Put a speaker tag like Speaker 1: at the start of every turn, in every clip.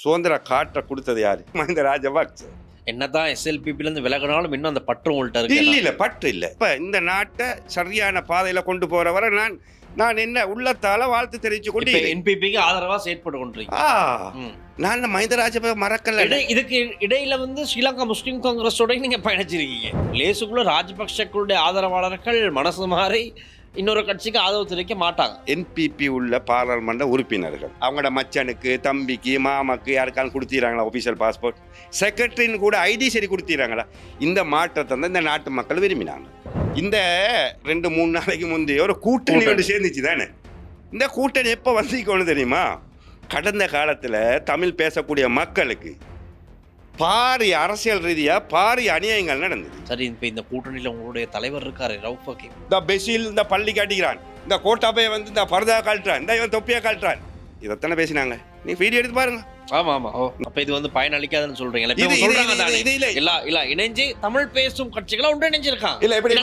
Speaker 1: சுதந்திர காற்றை கொடுத்தது யாரு? மஹிந்த ராஜபக்ச.
Speaker 2: என்னதான் எஸ்எல்பிபிலேருந்து விலகினாலும் இன்னும் அந்த பற்று உங்கள்கிட்ட இருக்கு.
Speaker 1: இல்ல பற்று இல்ல. இப்ப இந்த நாட்டை சரியான பாதையில கொண்டு போறவரை நான் என்ன உள்ளத்தால வாழ்த்து தெரிவிச்சு கொண்டு
Speaker 2: என்பிபிக்கு ஆதரவா செயற்பட்டு கொண்டிருக்கீங்க.
Speaker 1: நான் மஹிந்த ராஜபக்ச மறக்கல.
Speaker 2: இதுக்கு இடையில ஸ்ரீலங்கா முஸ்லீம் காங்கிரஸோட நீங்க பயணிச்சிருக்கீங்க. லேசுக்குள்ள ராஜபக்சக்களுடைய ஆதரவாளர்கள் மனசு மாறி இன்னொரு கட்சிக்கு ஆதரவு தெரிவிக்க மாட்டாங்க.
Speaker 1: என்பிபி உள்ள பாராளுமன்ற உறுப்பினர்கள் அவங்களோட மச்சனுக்கு, தம்பிக்கு, மாமாக்கு யாருக்காலும் கொடுத்திறாங்களா ஒபிஷியல் பாஸ்போர்ட்? செக்ரட்டரின்னு கூட ஐடி சரி கொடுத்திறாங்களா? இந்த மாற்றத்தை தான் இந்த நாட்டு மக்கள் விரும்பினாங்க. இந்த 2-3 நாளைக்கு முந்தைய ஒரு கூட்டணி ஒன்று சேர்ந்துச்சு தானே. இந்த கூட்டணி எப்போ வந்திக்கணும் தெரியுமா? கடந்த காலத்தில் தமிழ் பேசக்கூடிய மக்களுக்கு பாரிய அரசியல் ரீதியா பாரிய அநியாயங்கள் நடந்தது.
Speaker 2: சரி, இப்ப இந்த கூட்டணியில உங்களுடைய தலைவர் இருக்காரு ரவுஃப் ஹக்கீம்.
Speaker 1: இந்த பெசில் இந்த பள்ளி காட்டுகிறான், இந்த கோட்டாபையை இந்த பர்தா காட்டுறான், இந்த இவன் தொப்பியா காட்டுறான், இதத்தானே பேசினாங்க. நீ வீடியோ எடுத்து பாருங்க.
Speaker 2: ஆமா ஆமா. அப்ப இது பயனளிக்காதுன்னு சொல்றீங்க. இல்ல இணைஞ்சு தமிழ் பேசும் கட்சிகளா ஒன்றிணைஞ்சிருக்காங்க.
Speaker 1: இல்ல எப்படி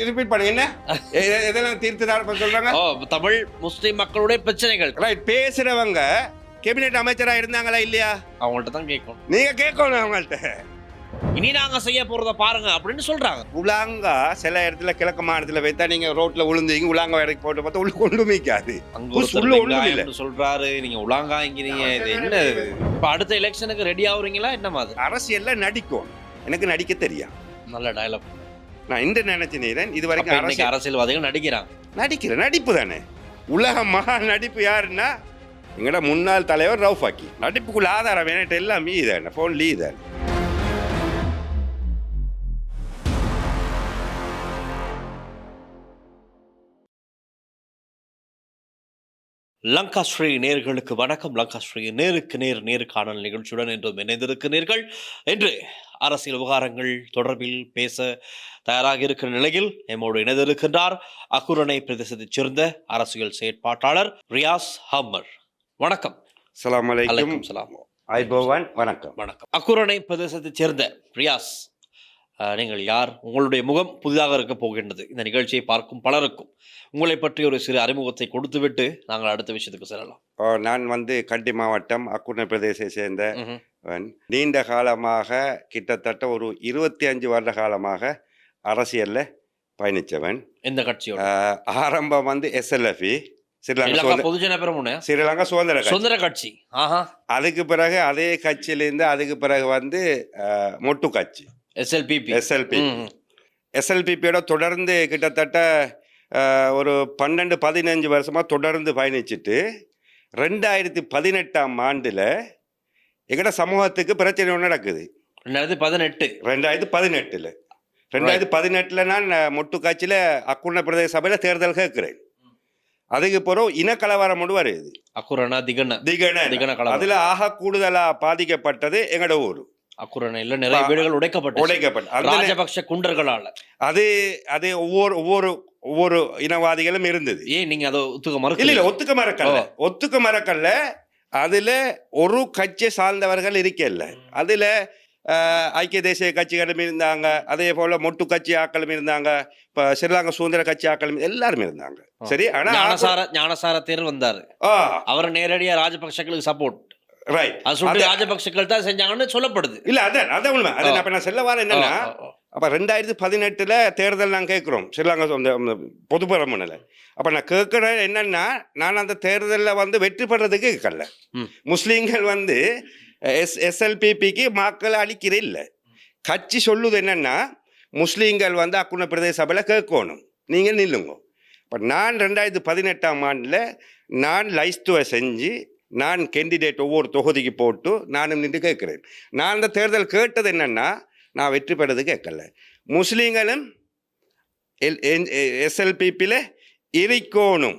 Speaker 1: ரிப்பீட் பண்ணுங்க. என்ன எதெல்லாம் தீர்த்து சொல்றாங்க?
Speaker 2: தமிழ் முஸ்லிம் மக்களுடைய பிரச்சனைகள்
Speaker 1: பேசுறவங்க கேபினெட் அமைச்சரா இருந்தாங்களா இல்லையா?
Speaker 2: அவங்கள்ட்ட தான் கேட்கணும்.
Speaker 1: நீங்க கேட்கணும் அவங்கள்ட்ட.
Speaker 2: இனி நாங்க செய்ய போறத பாருங்க அப்படின்னு சொல்றாங்க.
Speaker 1: உலாங்கா சில இடத்துல கிழக்கு மாநிலத்துல வைத்தா நீங்க ரோட்ல விழுந்தீங்க, உலாங்கா இறக்கி போட்டு பார்த்தா உள்ள கொண்டு மீக்காது
Speaker 2: சொல்றாரு. நீங்க உலாங்கா இங்கிறீங்க. இது என்ன? இப்ப அடுத்த எலெக்ஷனுக்கு ரெடி ஆகுறீங்களா என்ன மாதிரி?
Speaker 1: அரசியல்ல நடிக்கும். எனக்கு நடிக்க தெரியும்.
Speaker 2: நல்ல டயலாக்.
Speaker 1: நான் இந்த நினைச்சேன் இது வரைக்கும்
Speaker 2: அரசியல்வாதிகள் நடிக்கிற
Speaker 1: நடிப்பு தானே. உலக மகா நடிப்பு யாருன்னா எங்கட முன்னாள் தலைவர் ரவுஃப் ஹக்கீம். நடிப்புக்குள்ள ஆதாரம் வேணும் எல்லாம் மீதான போன்லி தான்.
Speaker 2: லங்கா ஸ்ரீ நேர்களுக்கு வணக்கம். லங்கா ஸ்ரீ நேருக்கு நேர்காணல் நிகழ்ச்சியுடன் என்றும் இணைந்திருக்கிறீர்கள். என்று அரசியல் விவகாரங்கள் தொடர்பில் பேச தயாராக இருக்கிற நிலையில் எம்மோடு இணைந்திருக்கின்றார் அக்குரணை பிரதேசத்தைச் சேர்ந்த அரசியல் செயற்பாட்டாளர் ரியாஸ் ஹம்மர். வணக்கம்.
Speaker 1: அஸ்ஸலாமு அலைக்கும். ஐபோவான். வணக்கம்.
Speaker 2: அக்குரணை பிரதேசத்தைச் சேர்ந்த ரியாஸ், நீங்கள் யார்? உங்களுடைய முகம் புதிதாக இருக்க போகின்றது. இந்த நிகழ்ச்சியை பார்க்கும் பலருக்கும் உங்களை பற்றி ஒரு சிறு அறிமுகத்தை கொடுத்துவிட்டு நாங்கள் அடுத்த விஷயத்துக்கு செல்லலாம்.
Speaker 1: நான் கண்டி மாவட்டம் அக்குரணை பிரதேசத்தை சேர்ந்த நீண்ட காலமாக கிட்டத்தட்ட ஒரு 25 வருட காலமாக அரசியல்ல பயணித்தவன்.
Speaker 2: இந்த கட்சியோட
Speaker 1: ஆரம்பம் SLFI,
Speaker 2: ஸ்ரீலங்கா சுதந்திர கட்சி.
Speaker 1: அதுக்கு பிறகு அதே கட்சியிலிருந்து அதுக்கு பிறகு மொட்டு கட்சி எஸ்எல்பிபியோட தொடர்ந்து கிட்டத்தட்ட ஒரு 12-15 வருஷமா தொடர்ந்து பயணிச்சுட்டு 2018ஆம் ஆண்டுல எங்கட சமூகத்துக்கு பிரச்சனை ஒன்று நடக்குது. 2018 நான் மொட்டு கட்சியில அக்குரணை பிரதேச சபையில தேர்தல் கேட்கிறேன். அதுக்கு பிறகு இனக்கலவரம் ஒன்று வருது. அதுல ஆக கூடுதலா பாதிக்கப்பட்டது எங்கட ஊரு
Speaker 2: அக்குரணையில. நிறைய வீடுகள் உடைக்கப்பட்ட ராஜபக்ஷ குண்டர்களால.
Speaker 1: அது ஒவ்வொரு இனவாதிகளும் இருந்தது.
Speaker 2: ஏன் நீங்க அதை
Speaker 1: ஒத்துக்க மறக்கல்ல. அதுல ஒரு கட்சியை சார்ந்தவர்கள் இருக்கல. அதுல ஐக்கிய தேசிய கட்சிகளும் இருந்தாங்க, அதே போல மொட்டு கட்சி ஆக்களும் இருந்தாங்க, இப்ப ஸ்ரீலங்கா சுதந்திர கட்சி ஆக்களும் எல்லாருமே இருந்தாங்க. சரி, ஆனா
Speaker 2: ஞானசார தேர்வு வந்தாரு. அவர் நேரடியா ராஜபக்ஷங்களுக்கு சப்போர்ட் ராஜபக்ஷர்கள் தான் செஞ்சாங்கன்னு சொல்லப்படுது.
Speaker 1: இல்ல அதான் உண்மை. அதை நான் சொல்ல வர என்னன்னா, அப்ப 2018 தேர்தல் நான் கேட்கிறோம் ஸ்ரீலங்கா பொதுப்பரமுனையில. அப்ப நான் கேட்கிறேன் என்னன்னா, நான் அந்த தேர்தலில் வெற்றி பெறதுக்கு கேட்கல. முஸ்லீம்கள் SLPPக்கு மக்கள் அளிக்கிற இல்லை. கட்சி சொல்லுது என்னன்னா, முஸ்லீம்கள் அக்குரணை பிரதேச சபையில் கேட்கணும், நீங்கள் நில்லுங்க. இப்போ நான் 2018ஆம் ஆண்டில் நான் லைஸ்துவை செஞ்சு நான் கேண்டிடேட் ஒவ்வொரு தொகுதிக்கு போட்டு நானும் நின்று கேட்குறேன். நான் அந்த தேர்தல் கேட்டது என்னன்னா, நான் வெற்றி பெறது கேட்கல. முஸ்லீம்களும் SLPPயில் இருக்கணும்.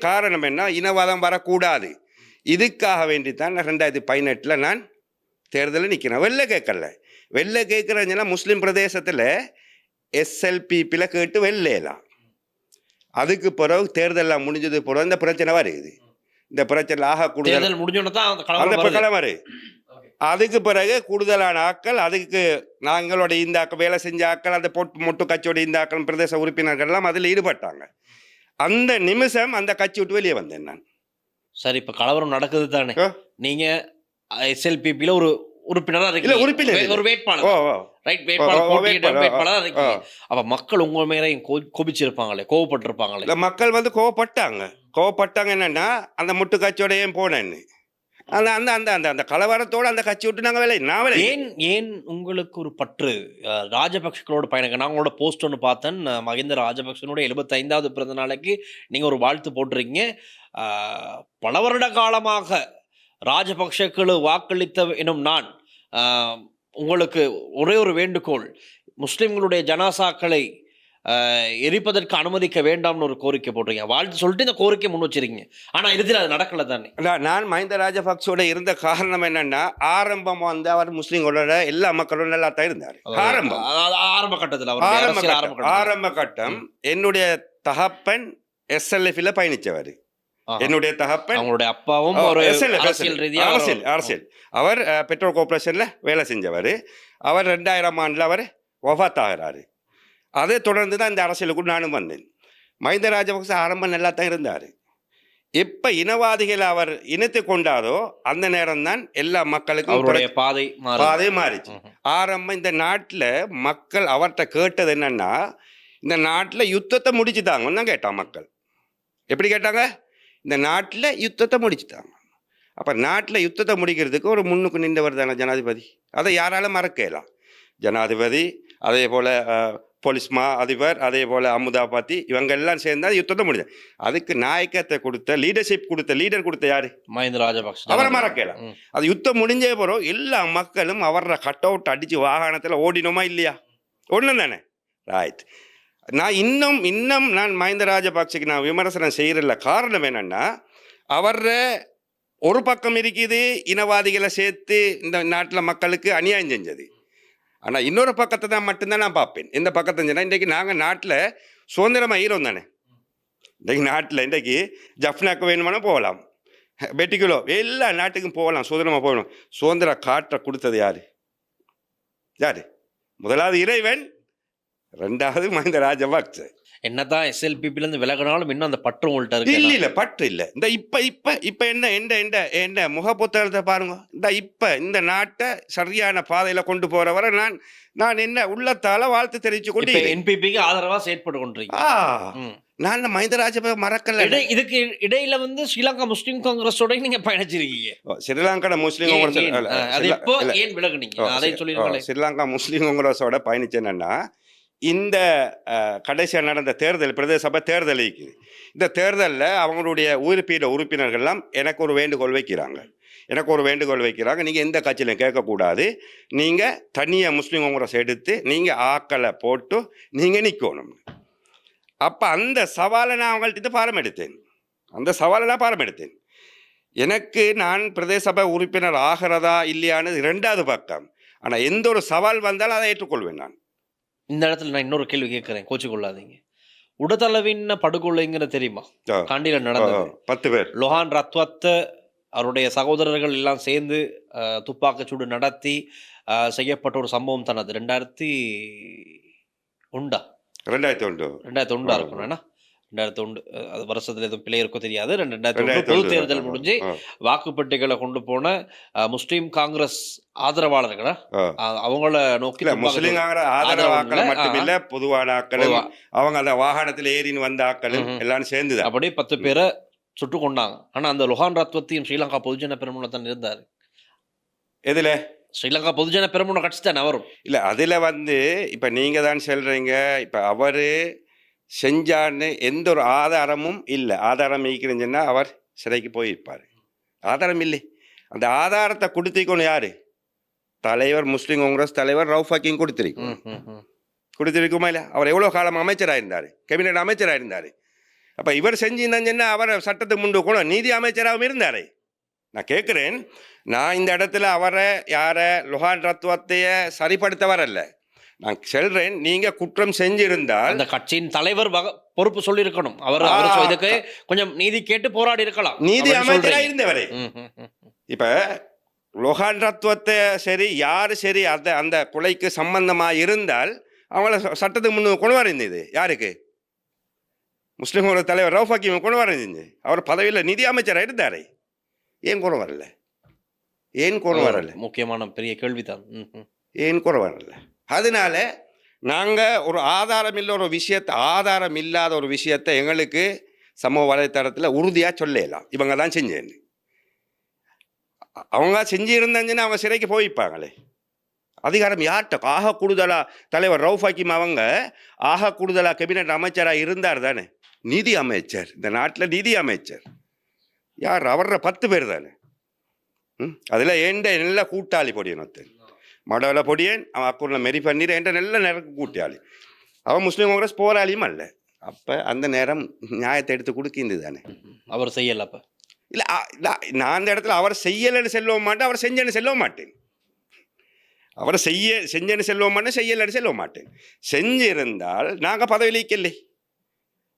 Speaker 1: காரணம் என்ன? இனவாதம் வரக்கூடாது. இதுக்காக வேண்டித்தான் 2018 நான் தேர்தலில் நிற்கிறேன். வெளில கேட்கல. வெளில கேட்குறதுனா முஸ்லீம் பிரதேசத்தில் SLPPயில் கேட்டு வெளிலாம். அதுக்கு பிறகு தேர்தலில் முடிஞ்சது பிறகு இந்த பிரச்சனை வருது. இந்த பிரச்சனை ஆக கூடுதல் வருது. அதுக்கு பிறகு கூடுதலான ஆக்கள், அதுக்கு நாங்களோட இந்த வேலை செஞ்ச ஆக்கள், அந்த மொட்டு கட்சியோட இந்த ஆக்கள் பிரதேச உறுப்பினர்கள் எல்லாம் அதில் ஈடுபட்டாங்க. அந்த நிமிஷம் அந்த கட்சி விட்டு வெளியே வந்தேன் நான்.
Speaker 2: சரி, இப்ப கலவரம் நடக்குது தானே.
Speaker 1: ஆ.
Speaker 2: நீங்க எஸ்எல்பிபில ஒரு உறுப்பினரா
Speaker 1: இல்ல
Speaker 2: இருக்கீங்க.
Speaker 1: உறுப்பினர் இல்ல.
Speaker 2: ஒரு வேட்பாளர்.
Speaker 1: ஓ ஓ
Speaker 2: ரைட், வேட்பாளர் போட்டியிட
Speaker 1: வேட்பாளர்.
Speaker 2: வேட்பாளரா
Speaker 1: ஆ.
Speaker 2: இருக்கீங்க. அப்ப மக்கள் உங்க மேல கோபிச்சிருப்பாங்களே, கோவப்பட்டிருப்பாங்களே.
Speaker 1: இல்ல மக்கள் வந்து கோவப்பட்டாங்க என்னன்னா அந்த முட்டு கட்சியோட ஏன் போனேன்னு அந்த அந்த அந்த அந்த அந்த கலவரத்தோட அந்த கட்சி விட்டு நாங்கள் நான் விலை
Speaker 2: ஏன் ஏன் உங்களுக்கு ஒரு பற்று ராஜபக்ஷகளோட பயணங்க? நான் உங்களோட போஸ்ட் ஒன்று பார்த்தேன். மகிந்த ராஜபக்ஷனுடைய 75வது பிறந்த நாளைக்கு நீங்க ஒரு வாழ்த்து போட்டிருக்கீங்க. பல வருட காலமாக ராஜபக்ஷக்களு வாக்களித்த எனும் நான் உங்களுக்கு ஒரே ஒரு வேண்டுகோள், முஸ்லிம்களுடைய ஜனாசாக்களை எரிப்பதற்கு அனுமதிக்க வேண்டாம்னு ஒரு கோரிக்கை போட்டிருக்கீங்க. வாழ்த்து சொல்லிட்டு இந்த கோரிக்கை முன் வச்சிருக்கீங்க. ஆனா இறுதியில் அது நடக்கல தானே.
Speaker 1: நான் மஹிந்த ராஜபக்சோட இருந்த காரணம் என்னன்னா ஆரம்பம் வந்து அவர் முஸ்லீம்களோட எல்லா மக்களோட நல்லா தான் இருந்தார்.
Speaker 2: ஆரம்ப கட்டத்தில்
Speaker 1: ஆரம்ப கட்டம் என்னுடைய தகப்பன் SLF-ல பயணிச்சவர். என்னுடைய தகப்பன்
Speaker 2: அவங்களுடைய அப்பாவும் ஒரு அரசியல் ரீதியா
Speaker 1: அரசியல் அவர் பெட்ரோல் கார்பரேஷன்ல வேலை செஞ்சவர். அவர் 2000 ஆண்டுல அவர் வஃபாத் ஆகிறாரு. அதை தொடர்ந்து தான் இந்த அரசியலுக்கு நானும் வந்தேன். மஹிந்த ராஜபக்ச ஆரம்பம் நல்லா தான் இருந்தார். எப்ப இனவாதிகள் அவர் இனத்தை கொண்டாரோ அந்த நேரம் தான் எல்லா மக்களுக்கும் பாதை மாறிச்சு. ஆரம்பம் இந்த நாட்டில் மக்கள் அவர்கிட்ட கேட்டது என்னன்னா இந்த நாட்டில் யுத்தத்தை முடிச்சுட்டாங்க தான் கேட்டான் மக்கள். எப்படி கேட்டாங்க? இந்த நாட்டில் யுத்தத்தை முடிச்சுட்டாங்க. அப்போ நாட்டில் யுத்தத்தை முடிக்கிறதுக்கு ஒரு முன்னுக்கு நின்றவர் தானே ஜனாதிபதி. அதை யாராலும் மறக்கலாம். ஜனாதிபதி, அதே போல் போலீஸ்மா அதிபர், அதே போல் அமுதாபாத்தி, இவங்க எல்லாம் சேர்ந்தா யுத்தத்தை முடிஞ்ச. அதுக்கு நாயக்கத்தை கொடுத்த லீடர்ஷிப் கொடுத்த லீடர் கொடுத்த யாரு?
Speaker 2: மஹிந்த ராஜபக்ஷ.
Speaker 1: அவரை மறக்கலாம். அது யுத்தம் முடிஞ்சே போகிறோம் எல்லா மக்களும் அவரை கட் அவுட் அடித்து வாகனத்தில் ஓடினோமா இல்லையா? ஒன்று தானே. ரைட். நான் இன்னும் நான் மஹிந்த ராஜபக்சக்கு நான் விமர்சனம் செய்யறதில்ல. காரணம் என்னன்னா அவர ஒரு பக்கம் இருக்குது இனவாதிகளை சேர்த்து இந்த நாட்டில் மக்களுக்கு அநியாயம் செஞ்சது. ஆனால் இன்னொரு பக்கத்தை தான் மட்டும்தான் நான் பார்ப்பேன். எந்த பக்கத்தை சொன்னால் இன்றைக்கு நாங்கள் நாட்டில் சுதந்திரமாக ஈரோம் தானே. இன்றைக்கு ஜஃப்னாக்கு வேணுமானா போகலாம், பெட்டிக்குலோ எல்லா நாட்டுக்கும் போகலாம், சுதந்திரமாக போகணும். சுதந்திர காற்றை கொடுத்தது யாரு? முதலாவது இறைவன், ரெண்டாவது மஹிந்த ராஜபக்ச.
Speaker 2: என்னதான் SLPP-ல விலகினாலும் இன்னும் அந்த பற்று உங்கள்கிட்ட இருக்கு.
Speaker 1: இல்ல பற்று இல்ல. இந்த இப்ப என்ன முக புத்தகத்தை பாருங்க. இந்த நாட்டை சரியான பாதையில கொண்டு போறவரை நான் என்ன உள்ளத்தால வாழ்த்து தெரிவிச்சு கொண்டு
Speaker 2: NPP-க்கு ஆதரவா செயற்பட்டு கொண்டிருக்கீங்க.
Speaker 1: நான் மஹிந்த ராஜபக்ச மறக்கல.
Speaker 2: இதுக்கு இடையில ஸ்ரீலங்கா முஸ்லிம் காங்கிரஸோட நீங்க பயணிச்சிருக்கீங்க.
Speaker 1: ஸ்ரீலங்கா முஸ்லிம் காங்கிரஸ் ஸ்ரீலங்கா முஸ்லிம் காங்கிரஸோட பயணிச்சேன்னா இந்த கடைசியாக நடந்த தேர்தல், பிரதேச சபை தேர்தல் இருக்குது. இந்த தேர்தலில் அவங்களுடைய உறுப்பினர்கள்லாம் எனக்கு ஒரு வேண்டுகோள் வைக்கிறாங்க. நீங்கள் எந்த கட்சியிலும் கேட்கக்கூடாது, நீங்கள் தனியாக முஸ்லீம் காங்கிரஸ் எடுத்து நீங்கள் ஆக்களை போட்டு நீங்கள் நிற்கணும். அப்போ அந்த சவாலை நான் அவங்கள்ட்ட பாரம் எடுத்தேன். எனக்கு நான் பிரதேச சபை உறுப்பினர் ஆகிறதா இல்லையானது 2வது பக்கம். ஆனால் எந்த ஒரு சவால் வந்தாலும் அதை ஏற்றுக்கொள்வேன். நான்
Speaker 2: இந்த இடத்துல நான் இன்னொரு கேள்வி கேட்கிறேன், கோச்சிக்கொள்ளாதீங்க. உடதளவின் படுகொலைங்கிற தெரியுமா? காண்டில நடந்தது. 10 பேர் லொஹான் ரத்வத்த அவருடைய சகோதரர்கள் எல்லாம் சேர்ந்து துப்பாக்கிச்சூடு நடத்தி செய்யப்பட்ட ஒரு சம்பவம் தான் அது. 2001 இருக்கும். ஏன்னா 2001 அது வருஷத்துல எதுவும் பிள்ளை இருக்கோ தெரியாது. 2001 பொது தேர்தல் முடிஞ்சு வாக்குப்பெட்டிகளை கொண்டு போன முஸ்லீம் காங்கிரஸ் ஆதரவாளர்களா அவங்கள நோக்கி
Speaker 1: முஸ்லீம் ஆதரவாக்கள் மட்டுமில்ல, பொதுவான ஆக்களும் அவங்க அந்த வாகனத்தில் ஏறின்னு வந்த ஆக்களும் எல்லாம் சேர்ந்து
Speaker 2: அப்படியே 10 பேரை சுட்டு கொண்டாங்க. ஆனா அந்த லொஹான் ரத்வத்தையும் ஸ்ரீலங்கா பொதுஜன பெரமுன தான் இருந்தாரு.
Speaker 1: எதுல?
Speaker 2: ஸ்ரீலங்கா பொதுஜன பெரமுன கட்சி தானே அவரும்.
Speaker 1: இல்ல அதுல இப்ப நீங்க தான் சொல்றீங்க, இப்ப அவரு செஞ்சான்னு எந்த ஒரு ஆதாரமும் இல்லை. ஆதாரம் இருக்கிறேன்னு அவர் சிறைக்கு போயிருப்பார். ஆதாரம் இல்லை. அந்த ஆதாரத்தை கொடுத்திருக்கணும் யாரு? தலைவர், முஸ்லீம் காங்கிரஸ் தலைவர் ரவுஃப் ஹக்கீம் கொடுத்திருக்குமா இல்லை? அவர் எவ்வளோ காலம் அமைச்சராக இருந்தார், கேபினட் அமைச்சராக இருந்தார். அப்போ இவர் செஞ்சிருந்தாங்கன்னா அவர் சட்டத்துக்கு முன்பு கூட நீதி அமைச்சராகவும் இருந்தார். நான் கேட்குறேன், நான் இந்த இடத்துல அவரை யாரை லொஹான் ரத்வத்தைய சரிப்படுத்த வரல. நான் சொல்றேன், நீங்க குற்றம் செஞ்சிருந்தால்
Speaker 2: அந்த கட்சியின் தலைவர் பொறுப்பு சொல்லி இருக்கணும். அவர் இதுக்கு கொஞ்சம் நீதி கேட்டு போராடி இருக்கலாம்.
Speaker 1: நீதி அமைச்சராக இருந்தவரே. இப்ப லொஹான் ரத்வத்தை சரி யாரு சரி அந்த கொலைக்கு சம்பந்தமா இருந்தால் அவங்கள சட்டத்துக்கு முன்னு கொண்டு வர இருந்தது யாருக்கு? முஸ்லீம் ஒரு தலைவர் ரவுஃப் ஹக்கீமை கொண்டு வர செஞ்சு அவர் பதவியில் நிதி அமைச்சராக இருந்தாரே, ஏன் கொண்டு வரல? ஏன் கொண்டு வரல?
Speaker 2: முக்கியமான பெரிய கேள்விதான்.
Speaker 1: ஏன் கொண்டு வரல? அதனால நாங்கள் ஒரு ஆதாரம் இல்லாத ஒரு விஷயத்தை எங்களுக்கு சமூக வலைத்தளத்தில் உறுதியாக சொல்லலாம். இவங்க தான் செஞ்சேன்னு. அவங்க செஞ்சிருந்தாங்கன்னா அவங்க சிறைக்கு போய்ப்பாங்களே. அதிகாரம் யார்கிட்ட? ஆக கூடுதலா தலைவர் ரவுஃப் ஹக்கீம் அவங்க ஆக கூடுதலா கேபினட் அமைச்சராக இருந்தார் தானே, நிதி அமைச்சர். இந்த நாட்டில் நிதி அமைச்சர் யார்? அவர 10 பேர் தானே. அதில் ஏண்ட நல்ல கூட்டாளி பொடியன் ஒருத்தன், மடவில் பொடியன், அவன் அக்கூரில் மெரி பண்ணிட்டு என்ற நல்ல நேரம் கூட்டாளி. அவன் முஸ்லீம் காங்கிரஸ் போராளியும் அல்ல. அப்போ அந்த நேரம் நியாயத்தை எடுத்து கொடுக்கின்றது தானே.
Speaker 2: அவர் செய்யல. அப்போ
Speaker 1: இல்லை, நான் அந்த இடத்துல அவர் செய்யலைன்னு செல்லவும் மாட்டேன், அவர் செஞ்சேன்னு செல்லவும் மாட்டேன். அவரை செஞ்சேன்னு செல்லவும் மாட்டேன், செய்யலைன்னு செல்லவும் மாட்டேன். செஞ்சிருந்தால் நாங்கள் பதவியில் இல்லை.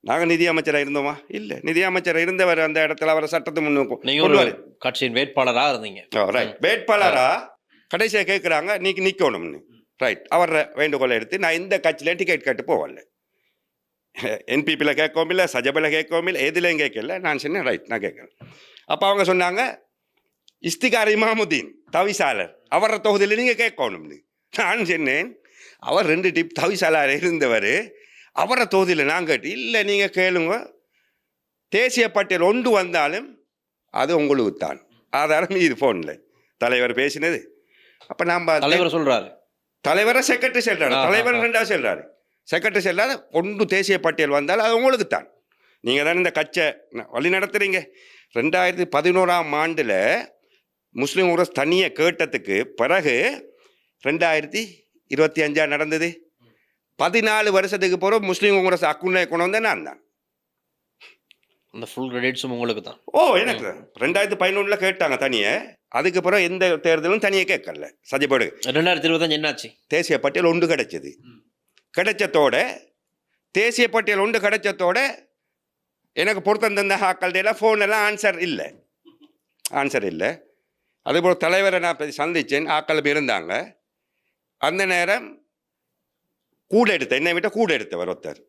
Speaker 1: நாங்கள் நிதி அமைச்சராக இருந்தோமா? இல்லை. நிதி அமைச்சராக இருந்தவர் அந்த இடத்துல அவரை சட்டத்தை முன்னுக்கு
Speaker 2: கட்சியின் வேட்பாளராக இருந்தீங்க.
Speaker 1: ரைட், வேட்பாளராக கடைசியாக கேட்குறாங்க நீக்கு நிற்கணும்னு. ரைட், அவரை வேண்டுகோளை எடுத்து நான் இந்த கட்சியில் டிக்கெட் கேட்டு போகல, என்பிபியில் கேட்கவும் இல்லை, சஜபில் கேட்கவும் இல்லை, எதுலேயும் கேட்கல. நான் சொன்னேன் ரைட் நான் கேட்குறேன். அப்போ அவங்க சொன்னாங்க இஸ்திகார் இமாமுதீன் தவிசாளர் அவர தொகுதியில் நீங்கள் கேட்கணும்னு. நான் சொன்னேன் அவர் 2 டிப் தவிசாளர் இருந்தவர், அவரை தொகுதியில் நான் கேட்டு இல்லை நீங்கள் கேளுங்க, தேசிய பட்டியல் ஒன்று வந்தாலும் அது உங்களுக்கு தான் ஆதாரம். இது ஃபோனில் தலைவர் பேசினது. அப்போ நாம்
Speaker 2: தலைவர் சொல்கிறாரு,
Speaker 1: தலைவரை செக்ரட்டரி சொல்கிறாரு, தலைவர் 2ஆவது சொல்கிறாரு, செக்ரட்டரி சொல்லாத ஒன்று தேசிய பட்டியல் வந்தால் அது உங்களுக்கு தான். நீங்கள் தானே இந்த கட்சியை வழி நடத்துகிறீங்க. 2011ஆம் ஆண்டில் முஸ்லீம் காங்கிரஸ் தனியை கேட்டதுக்கு பிறகு 2025 நடந்தது. 14 வருஷத்துக்கு பிறகு முஸ்லீம் காங்கிரஸ் அக்குள்ளே கொண்டு வந்தேன் நான் தான்.
Speaker 2: அந்த ஃபுல் கிரெடிட்ஸும் உங்களுக்கு தான்.
Speaker 1: எனக்கு 2011 கேட்டாங்க தனியை. அதுக்கு பிறகு எந்த தேர்தலும் தனியை கேட்கல. சஜிபடு
Speaker 2: 2025 என்னாச்சு?
Speaker 1: தேசிய பட்டியல் ஒன்று கிடைச்சது. கிடைச்சதோட தேசிய பட்டியல் ஒன்று கிடைச்சதோட எனக்கு பொருத்தம் தந்த ஆக்கள்டெல்லாம் ஃபோனெல்லாம் ஆன்சர் இல்லை. அதுபோல் தலைவரை நான் சந்தித்தேன், ஆக்கள் இருந்தாங்க. அந்த நேரம் என்னை விட்ட கூட எடுத்தவர் ஒருத்தர்,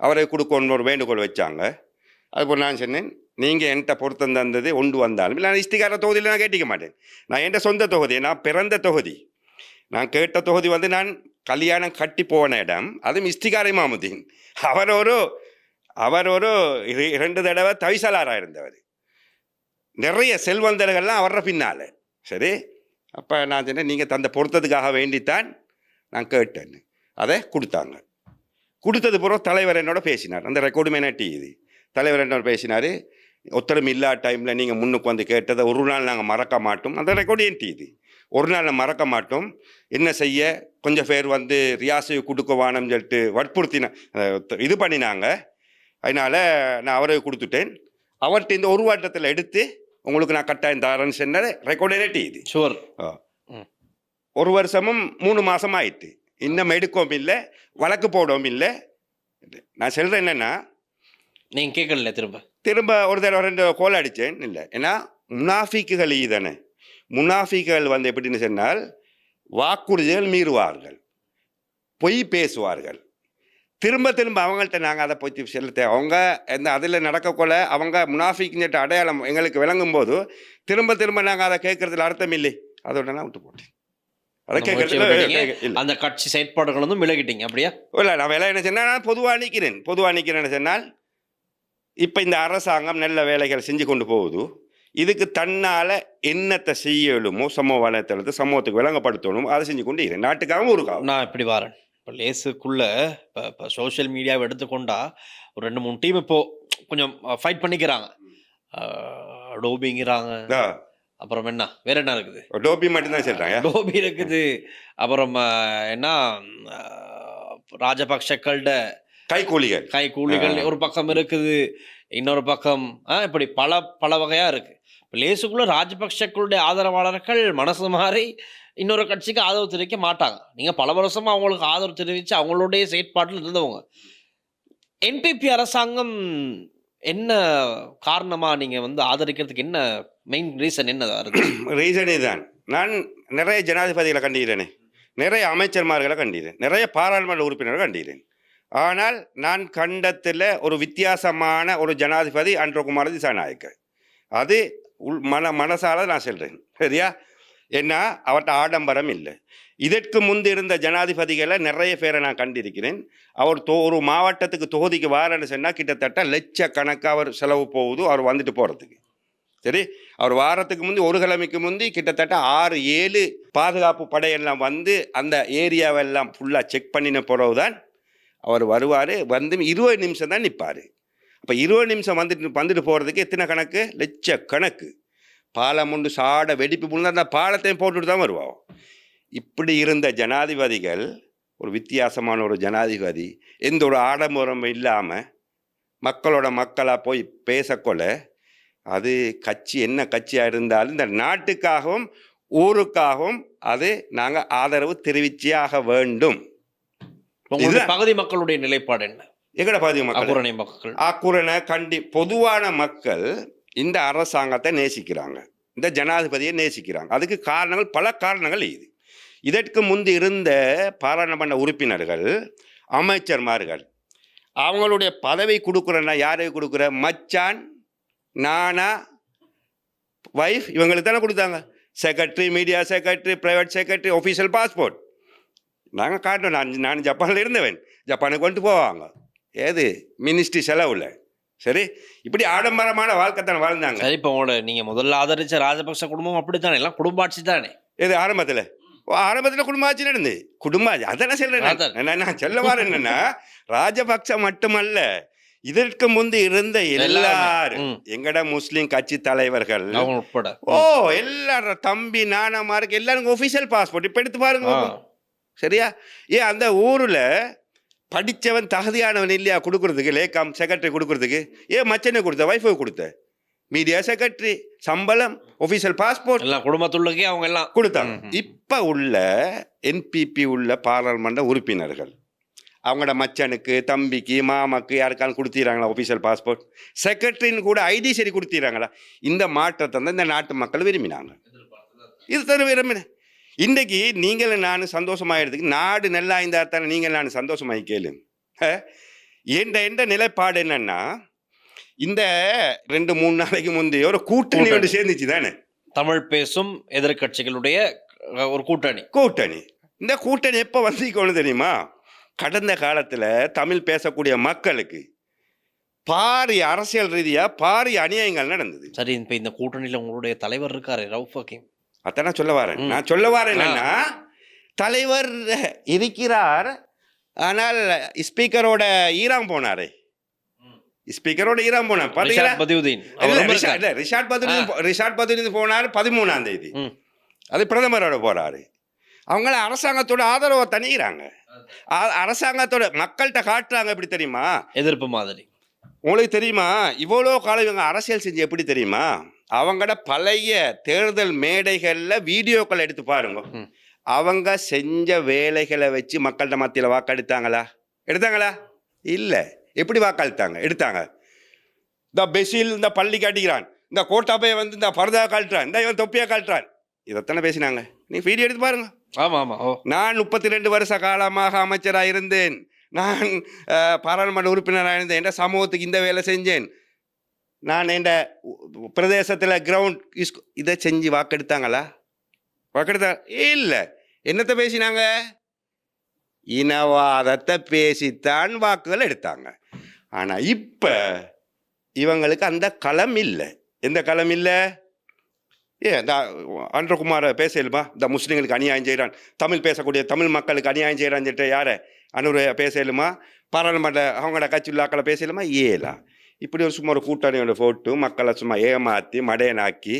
Speaker 1: அவரை கொடுக்கணும்னு ஒரு வேண்டுகோள் வச்சாங்க. அதுபோல் நான் சொன்னேன் நீங்கள் என்கிட்ட பொருத்தம் தந்தது ஒன்று வந்தாலும் நான் இஸ்திகார தொகுதியில் நான் கேட்டிக்க மாட்டேன். நான் என் சொந்த தொகுதி, நான் பிறந்த தொகுதி, நான் கேட்ட தொகுதி நான் கல்யாணம் கட்டி போன இடம், அதுவும் இஸ்திகார் இமாமுதீன். அவர் ஒரு 2 தடவை தவிசாளராக இருந்தவர். நிறைய செல்வந்தர்கள்லாம் அவர பின்னால். சரி, அப்போ நான் சொன்னேன் நீங்கள் தந்த பொருத்தத்துக்காக வேண்டித்தான் நான் கேட்டேன்னு. அதை கொடுத்தாங்க. கொடுத்தது பிறகு தலைவர் என்னோட பேசினார். அந்த ரெக்கார்டுமே நட்டி இது. தலைவர் என்னோட பேசினார், ஒத்தரும் இல்லா டைமில் நீங்கள் முன்னுக்கு வந்து கேட்டதை ஒரு நாள் நாங்கள் மறக்க மாட்டோம். அந்த ரெக்கார்டு ஏன்ட்டி இது, ஒரு நாள் மறக்க மாட்டோம். என்ன செய்ய, கொஞ்சம் பேர் ரியாசை கொடுக்கவானு சொல்லிட்டு வற்புறுத்தின இது பண்ணினாங்க. அதனால் நான் அவரை கொடுத்துட்டேன். அவர்கிட்ட இந்த ஒரு வாட்டத்தில் எடுத்து உங்களுக்கு நான் கட்டாயம் தரேன்னு சொன்னது ரெக்கார்டு நட்டி இது.
Speaker 2: ஷுவர்.
Speaker 1: 1 வருஷமும் 3 மாதம் ஆயிட்டு, இன்னும் எடுக்கவும் இல்லை, வழக்கு போடவும் இல்லை. நான் சொல்கிறேன் என்னென்னா,
Speaker 2: நீங்கள் கேட்கல திரும்ப
Speaker 1: ஒரு தடவை 2 கோல் அடித்தேன். இல்லை, ஏன்னா முனாஃபிக்குகள் தானே. முனாஃபிக்குகள் எப்படின்னு சொன்னால் வாக்குறுதிகள் மீறுவார்கள், பொய் பேசுவார்கள். திரும்ப அவங்கள்ட்ட நாங்கள் அதை போய் செலுத்த அவங்க எந்த அதில் நடக்கக்கொள்ள அவங்க முனாஃபிக்குங்கிட்ட அடையாளம் எங்களுக்கு விளங்கும் போது திரும்ப நாங்கள் அதை கேட்கறதுல அர்த்தம் இல்லை. அதோட நான் விட்டு போட்டேன். அதை கேட்கறது
Speaker 2: அந்த கட்சி செயற்பாடுகள் விலகிட்டீங்க அப்படியா?
Speaker 1: இல்லை, நான் வேலை என்ன சொன்னால் நான் பொதுவாக நிற்கிறேன்னு சொன்னால் இப்போ இந்த அரசாங்கம் நல்ல வேலைகள் செஞ்சு கொண்டு போகுது. இதுக்கு தன்னால் என்னத்தை செய்யலுமோ சமூக வலைத்தளத்தை சமூகத்துக்கு விளங்கப்படுத்தணும், அதை செஞ்சு கொண்டு இருக்கிறேன். நாட்டுக்காகவும் ஊருக்காகவும்.
Speaker 2: நான் இப்படி வரேன். இப்போ லேஸுக்குள்ளே இப்போ சோஷியல் மீடியாவை எடுத்துக்கொண்டா ஒரு 2-3 டீம் இப்போது கொஞ்சம் ஃபைட் பண்ணிக்கிறாங்க. டோபிங்கிறாங்க, அப்புறம் வேற என்ன இருக்குது?
Speaker 1: டோபி மட்டும்தான் சொல்கிறாங்க.
Speaker 2: டோபி இருக்குது, அப்புறம் என்ன ராஜபக்ஷக்கள்ட கைக்கூலிகள் ஒரு பக்கம் இருக்குது, இன்னொரு பக்கம் இப்படி பல வகையாக இருக்குது. இப்போ லேசுக்குள்ளே ராஜபக்ஷக்களுடைய ஆதரவாளர்கள் மனசு மாறி இன்னொரு கட்சிக்கு ஆதரவு தெரிவிக்க மாட்டாங்க. நீங்கள் பல வருஷமாக அவங்களுக்கு ஆதரவு தெரிவித்து அவங்களுடைய செயற்பாட்டில் இருந்தவங்க. என்பிபி அரசாங்கம் என்ன காரணமாக நீங்கள் ஆதரிக்கிறதுக்கு என்ன மெயின் ரீசன் என்னதா இருக்குது?
Speaker 1: ரீசனே தான், நான் நிறைய ஜனாதிபதிகளை கண்டிக்கிறேனே, நிறைய அமைச்சர்மார்களை கண்டிக்கிறேன், நிறைய பாராளுமன்ற உறுப்பினர்களை கண்டிக்கிறேன். ஆனால் நான் கண்டத்தில் ஒரு வித்தியாசமான ஒரு ஜனாதிபதி அன்றகுமார திசாநாயக்க. அது மனசால நான் சொல்கிறேன், சரியா? ஏன்னா அவர்கிட்ட ஆடம்பரம் இல்லை. இதற்கு முன்பு இருந்த ஜனாதிபதிகளை நிறைய பேரை நான் கண்டிருக்கிறேன். அவர் ஒரு மாவட்டத்துக்கு தொகுதிக்கு வாரன்னு சொன்னால் கிட்டத்தட்ட லட்சக்கணக்காக அவர் செலவு போகுது அவர் வந்துட்டு போகிறதுக்கு. சரி, அவர் வாரத்துக்கு முந்தி ஒரு கிழமைக்கு முந்தி கிட்டத்தட்ட 6-7 பாதுகாப்பு படையெல்லாம் வந்து அந்த ஏரியாவெல்லாம் ஃபுல்லாக செக் பண்ணின பிறகு தான் அவர் வருவார். வந்து 20 நிமிஷம் தான் நிற்பார். அப்போ 20 நிமிஷம் வந்துட்டு போகிறதுக்கு எத்தனை கணக்கு? லட்சக்கணக்கு. பாலம் உண்டு சாட வெடிப்பு முன்னா அந்த பாலத்தையும் போட்டுட்டு தான் வருவோம். இப்படி இருந்த ஜனாதிபதிகள் ஒரு வித்தியாசமான ஒரு ஜனாதிபதி, எந்த ஒரு ஆடம்பரம் இல்லாமல் மக்களோட மக்களாக போய் பேசக்கொள்ள, அது கட்சி என்ன கட்சியாக இருந்தாலும் இந்த நாட்டுக்காகவும் ஊருக்காகவும் அது நாங்கள் ஆதரவு தெரிவிச்சியாக வேண்டும்.
Speaker 2: பகுதி மக்களுடைய நிலைப்பாடு என்ன?
Speaker 1: எங்கட பகுதி மக்கள் அக்குரணை பொதுவான மக்கள் இந்த அரசாங்கத்தை நேசிக்கிறாங்க, இந்த ஜனாதிபதியை நேசிக்கிறாங்க. அதுக்கு காரணங்கள் பல காரணங்கள் இது. இதற்கு முந்தி இருந்த பாராளுமன்ற உறுப்பினர்கள், அமைச்சர்மார்கள், அவங்களுடைய பதவி கொடுக்குறேன்னா யாரை கொடுக்குற? மச்சான், நானா, வைஃப், இவங்களுக்கு தானே கொடுத்தாங்க. Secretary, media secretary, private secretary, official passport. நாங்கள் காட்டணும். நான் ஜப்பானில் இருந்தவன், ஜப்பானுக்கு கொண்டு போவாங்க. ஏது மினிஸ்ட்ரி செலவில். சரி, இப்படி ஆடம்பரமான வாழ்க்கை தானே வாழ்ந்தாங்க.
Speaker 2: சரி, இப்போ நீங்கள் முதல்ல ஆதரிச்ச ராஜபக்ச குடும்பம் அப்படித்தானே, எல்லாம் குடும்ப ஆட்சி தானே.
Speaker 1: எது ஆரம்பத்தில் குடும்ப ஆட்சி நடந்து குடும்ப ஆட்சி. அதான சொல்றேன். நான் சொல்ல வரேன் என்னன்னா, ராஜபக்ச மட்டுமல்ல, இதற்கு முந்தி இருந்த எல்லாரும் எங்கட முஸ்லீம் கட்சி தலைவர்கள்
Speaker 2: உட்பட
Speaker 1: எல்லாரும் தம்பி நானாமாருக்கு எல்லாரும் ஒஃபிஷியல் பாஸ்போர்ட். இப்போ எடுத்து பாருங்க, சரியா? ஏன் அந்த ஊரில் படித்தவன் தகுதியானவன் இல்லையா கொடுக்குறதுக்கு? லேகாம் செக்ரட்டரி கொடுக்குறதுக்கு ஏன் மச்சனை கொடுத்த? வைஃபை கொடுத்த? மீடியா செக்ரட்டரி, சம்பளம், ஒஃபிஷியல் பாஸ்போர்ட்
Speaker 2: எல்லாம் குடும்பத்துள்ளக்கே அவங்க எல்லாம்
Speaker 1: கொடுத்தாங்க. இப்போ உள்ள என்பிபி உள்ள பாராளுமன்ற உறுப்பினர்கள் அவங்களோட மச்சனுக்கு, தம்பிக்கு, மாமாக்கு யாருக்காலும் கொடுத்துறாங்களா ஒஃபிஷியல் பாஸ்போர்ட்? செக்ரட்டரின்னு கூட ஐடி சரி கொடுத்துறாங்களா? இந்த மாற்றத்தை தான் இந்த நாட்டு மக்கள் விரும்பினாங்க. இது தர விரும்பினேன். இன்றைக்கு நீங்களும் நான் சந்தோஷமாயிடுறதுக்கு நாடு நல்லா இருந்தால் தானே நீங்கள் நான் சந்தோஷமாகி கேளு. என்ற நிலைப்பாடு என்னன்னா, இந்த 2-3 நாளைக்கு முந்தைய ஒரு கூட்டணியோடு சேர்ந்துச்சு தானே,
Speaker 2: தமிழ் பேசும் எதிர்கட்சிகளுடைய ஒரு கூட்டணி. இந்த கூட்டணி எப்போ வந்திக்கணும் தெரியுமா? கடந்த காலத்தில் தமிழ் பேசக்கூடிய மக்களுக்கு பாரிய அரசியல் ரீதியாக பாரிய அநியாயங்கள் நடந்தது. சரி, இப்போ இந்த கூட்டணியில் உங்களுடைய தலைவர் இருக்காரு, ரவுஃப் ஹக்கீம்.
Speaker 1: அதான் நான் சொல்ல வரேன் என்னன்னா, தலைவர் இருக்கிறார், ஆனால் ஸ்பீக்கரோட ஈரான் போனார். ரிஷாட் பதியுதீன் போனார் 13ஆம் தேதி. அது பிரதமரோட போறாரு. அவங்கள அரசாங்கத்தோட ஆதரவை தணிகிறாங்க. அரசாங்கத்தோட மக்கள்கிட்ட காட்டுறாங்க. எப்படி தெரியுமா?
Speaker 2: எதிர்ப்பு மாதிரி.
Speaker 1: உங்களுக்கு தெரியுமா, இவ்வளோ காலம் இவங்க அரசியல் செஞ்சு எப்படி தெரியுமா? அவங்களோட பழைய தேர்தல் மேடைகளில் வீடியோக்கள் எடுத்து பாருங்க. அவங்க செஞ்ச வேலைகளை வச்சு மக்கள்கிட்ட மத்தியில் எடுத்தாங்களா? இல்லை. எப்படி எடுத்தாங்க. இந்த பெசில் இந்த பள்ளி காட்டுகிறான், இந்த கோட்டாப்பையை வந்து இந்த பரதா காட்டுறான், இந்த இவன் தொப்பியா காட்டுறான், இதைத்தானே பேசினாங்க. நீ வீடியோ எடுத்து பாருங்க. நான் 32 வருஷ காலமாக அமைச்சராக இருந்தேன், நான் பாராளுமன்ற உறுப்பினராக இருந்தேன், என்ற சமூகத்துக்கு இந்த வேலை செஞ்சேன், நான் என் பிரதேசத்தில் கிரவுண்ட் இதை செஞ்சு வாக்கெடுத்தாங்களா? இல்லை. என்னத்தை பேசினாங்க? இனவாதத்தை பேசித்தான் வாக்குகள் எடுத்தாங்க. ஆனால் இப்போ இவங்களுக்கு அந்த களம் இல்லை. எந்த களம் இல்லை? இந்த அன்றகுமார பேசலுமா? இந்த முஸ்லீம்களுக்கு அநியாயம் செய்கிறான், தமிழ் பேசக்கூடிய தமிழ் மக்களுக்கு அநியாயம் செய்கிறான்னு சொல்லிட்டு யாரை அனுர பேசலுமா? பாராளுமன்ற அவங்களோட கட்சி உள்ளாக்களை பேசலுமா? ஏலா. இப்படி ஒரு சும்மா ஒரு கூட்டணியோட போட்டு மக்களை சும்மா ஏமாற்றி மடையனாக்கி